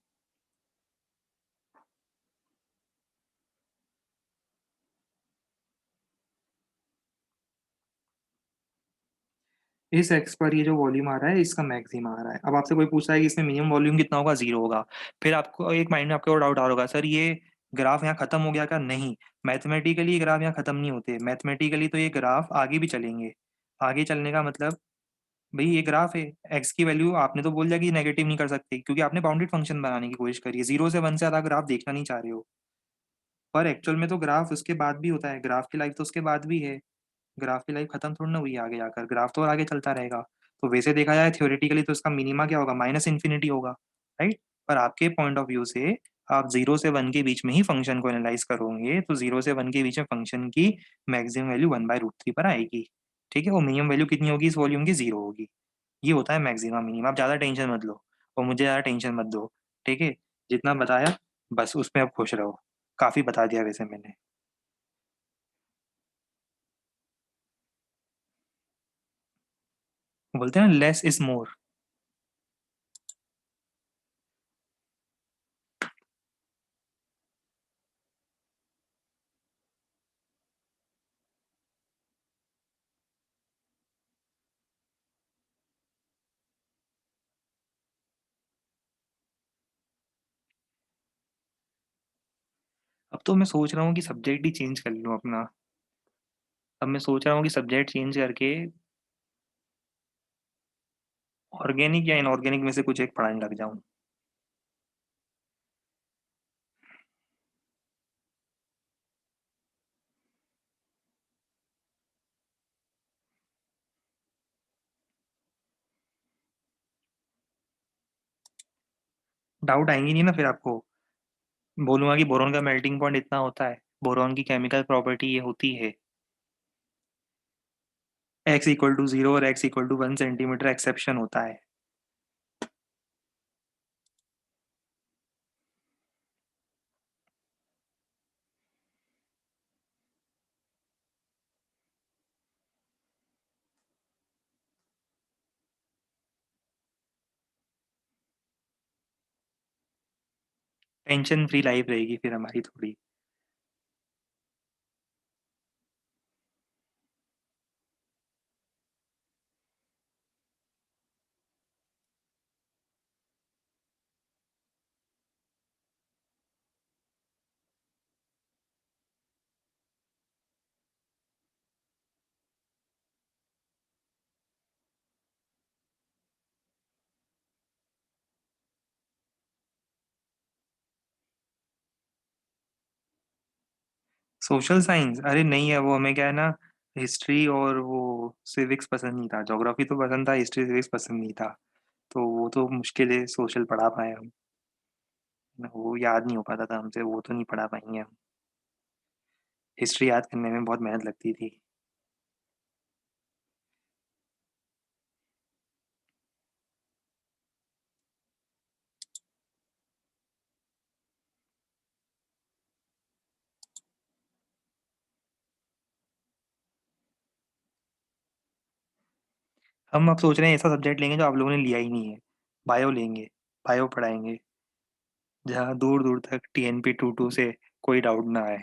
इस एक्स पर ये जो वॉल्यूम आ रहा है, इसका मैक्सिमम आ रहा है। अब आपसे कोई पूछता है कि इसमें मिनिमम वॉल्यूम कितना होगा, जीरो होगा। फिर आपको एक माइंड में आपके और डाउट आ रहा होगा, सर ये ग्राफ यहाँ खत्म हो गया क्या, नहीं। मैथमेटिकली ये ग्राफ यहाँ खत्म नहीं होते, मैथमेटिकली तो ये ग्राफ आगे भी चलेंगे। आगे चलने का मतलब, भाई ये ग्राफ है, एक्स की वैल्यू आपने तो बोल दिया कि नेगेटिव नहीं कर सकते, क्योंकि आपने बाउंडेड फंक्शन बनाने की कोशिश करी है, जीरो से वन से ज्यादा ग्राफ देखना नहीं चाह रहे हो। पर एक्चुअल में तो ग्राफ उसके बाद भी होता है, ग्राफ की लाइफ तो उसके बाद भी है। ग्राफ की लाइफ खत्म थोड़ी ना हुई है आगे जाकर, ग्राफ तो और आगे चलता रहेगा। तो वैसे देखा जाए थियोरेटिकली तो इसका मिनिमा क्या होगा, माइनस इन्फिनिटी होगा, राइट। पर आपके पॉइंट ऑफ व्यू से आप जीरो से वन के बीच में ही फंक्शन को एनालाइज करोगे, तो जीरो से वन के बीच में फंक्शन की मैक्सिमम वैल्यू 1/√3 पर आएगी। ठीक है, वो मिनिमम वैल्यू कितनी होगी इस वॉल्यूम की, जीरो होगी। ये होता है मैक्सिमा मिनिमा। आप ज़्यादा टेंशन मत लो और मुझे ज़्यादा टेंशन मत दो, ठीक है? जितना बताया बस उसमें अब खुश रहो। काफ़ी बता दिया वैसे मैंने। बोलते हैं ना, लेस इज मोर। अब तो मैं सोच रहा हूँ कि सब्जेक्ट ही चेंज कर लूँ अपना। अब मैं सोच रहा हूँ कि सब्जेक्ट चेंज करके ऑर्गेनिक या इनऑर्गेनिक में से कुछ एक पढ़ाने लग जाऊँ। डाउट आएंगी नहीं ना फिर आपको। बोलूंगा कि बोरॉन का मेल्टिंग पॉइंट इतना होता है, बोरॉन की केमिकल प्रॉपर्टी ये होती है। x = 0 और x = 1 सेंटीमीटर एक्सेप्शन होता है। टेंशन फ्री लाइफ रहेगी फिर हमारी थोड़ी। सोशल साइंस, अरे नहीं है वो, हमें क्या है ना, हिस्ट्री और वो सिविक्स पसंद नहीं था। ज्योग्राफी तो पसंद था, हिस्ट्री सिविक्स पसंद नहीं था। तो वो तो मुश्किल है सोशल पढ़ा पाए हम। वो याद नहीं हो पाता था हमसे, वो तो नहीं पढ़ा पाएंगे हम। हिस्ट्री याद करने में बहुत मेहनत लगती थी। हम अब सोच रहे हैं ऐसा सब्जेक्ट लेंगे जो आप लोगों ने लिया ही नहीं है। बायो लेंगे। बायो पढ़ाएंगे, जहाँ दूर दूर तक TNP22 से कोई डाउट ना आए।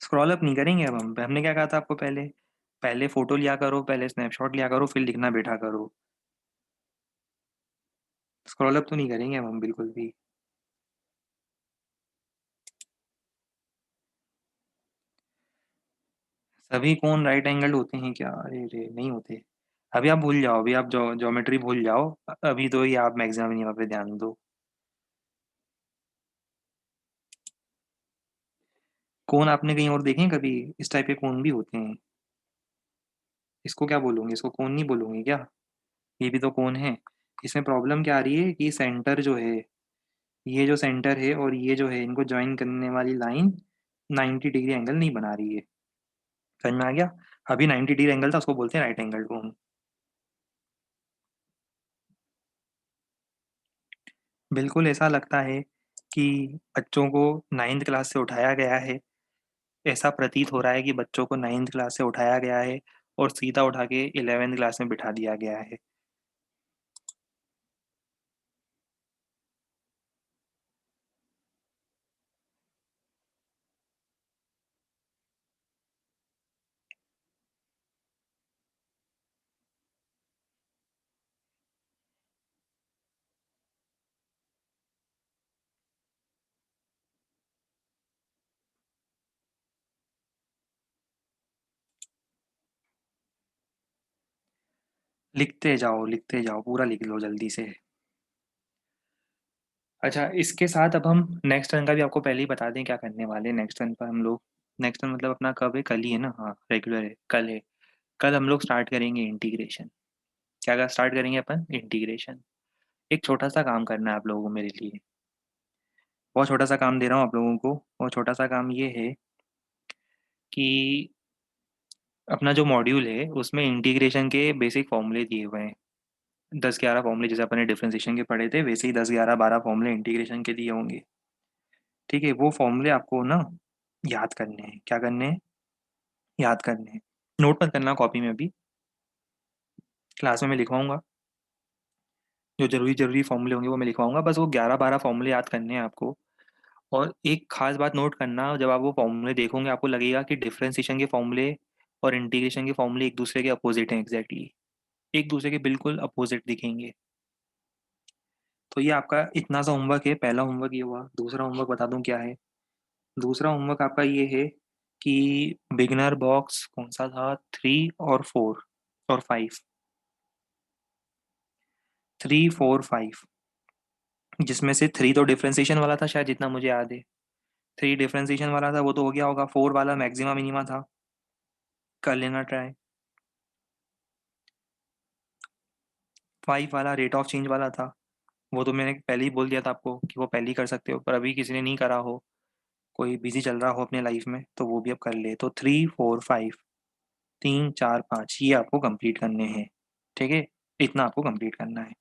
स्क्रॉल अप नहीं करेंगे अब हम। हमने क्या कहा था आपको पहले? पहले फोटो लिया करो, पहले स्नैपशॉट लिया करो, फिर लिखना बैठा करो। स्क्रॉल अप तो नहीं करेंगे अब हम बिल्कुल भी। सभी कौन राइट एंगल होते हैं क्या? अरे रे नहीं होते। अभी आप भूल जाओ, अभी आप ज्योमेट्री भूल जाओ। अभी तो ये आप मैक्सिमम मिनिमम पे ध्यान दो। कौन आपने कहीं और देखे हैं कभी? इस टाइप के कौन भी होते हैं। इसको क्या बोलोगे? इसको कौन नहीं बोलोगे क्या? ये भी तो कौन है। इसमें प्रॉब्लम क्या आ रही है कि सेंटर जो है, ये जो सेंटर है और ये जो है, इनको ज्वाइन करने वाली लाइन 90 डिग्री एंगल नहीं बना रही है। समझ में आ गया? अभी 90 डिग्री एंगल था, उसको बोलते हैं राइट एंगल टू। बिल्कुल ऐसा लगता है कि बच्चों को नाइन्थ क्लास से उठाया गया है। ऐसा प्रतीत हो रहा है कि बच्चों को नाइन्थ क्लास से उठाया गया है और सीधा उठा के 11वीं क्लास में बिठा दिया गया है। लिखते जाओ, पूरा लिख लो जल्दी से। अच्छा, इसके साथ अब हम नेक्स्ट रन का भी आपको पहले ही बता दें क्या करने वाले हैं नेक्स्ट रन पर हम लोग। नेक्स्ट रन मतलब अपना कब है? कल ही है ना? हाँ, रेगुलर है, कल है। कल हम लोग स्टार्ट करेंगे इंटीग्रेशन। क्या क्या स्टार्ट करेंगे अपन? इंटीग्रेशन। एक छोटा सा काम करना है आप लोगों को मेरे लिए। बहुत छोटा सा काम दे रहा हूँ आप लोगों को। और छोटा सा काम ये है कि अपना जो मॉड्यूल है उसमें इंटीग्रेशन के बेसिक फॉर्मूले दिए हुए हैं। 10-11 फॉर्मूले, जैसे अपने डिफरेंशिएशन के पढ़े थे वैसे ही 10-11-12 फॉर्मूले इंटीग्रेशन के दिए होंगे। ठीक है, वो फॉर्मूले आपको ना याद करने हैं। क्या करने हैं? याद करने हैं। नोट मत करना कॉपी में, अभी क्लास में मैं लिखवाऊंगा। जो जरूरी जरूरी फॉर्मूले होंगे वो मैं लिखवाऊंगा, बस वो 11-12 फॉर्मूले याद करने हैं आपको। और एक खास बात नोट करना, जब आप वो फॉर्मूले देखोगे आपको लगेगा कि डिफरेंशिएशन के फॉर्मूले और इंटीग्रेशन के फॉर्मूले एक दूसरे के अपोजिट हैं। एग्जैक्टली एक दूसरे के बिल्कुल अपोजिट दिखेंगे। तो ये आपका इतना सा होमवर्क है। पहला होमवर्क ये हुआ। दूसरा होमवर्क बता दूं क्या है? दूसरा होमवर्क आपका ये है कि बिगनर बॉक्स कौन सा था, 3 और 4 और 5, 3, 4, 5, जिसमें से 3 तो डिफरेंशिएशन वाला था शायद, जितना मुझे याद है। 3 डिफरेंशिएशन वाला था, वो तो हो गया होगा। 4 वाला मैक्सिमा मिनिमा था, कर लेना ट्राई। 5 वाला रेट ऑफ चेंज वाला था, वो तो मैंने पहले ही बोल दिया था आपको कि वो पहले ही कर सकते हो, पर अभी किसी ने नहीं करा हो, कोई बिजी चल रहा हो अपने लाइफ में, तो वो भी अब कर ले। तो 3, 4, 5, 3, 4, 5 ये आपको कंप्लीट करने हैं। ठीक है, इतना आपको कंप्लीट करना है।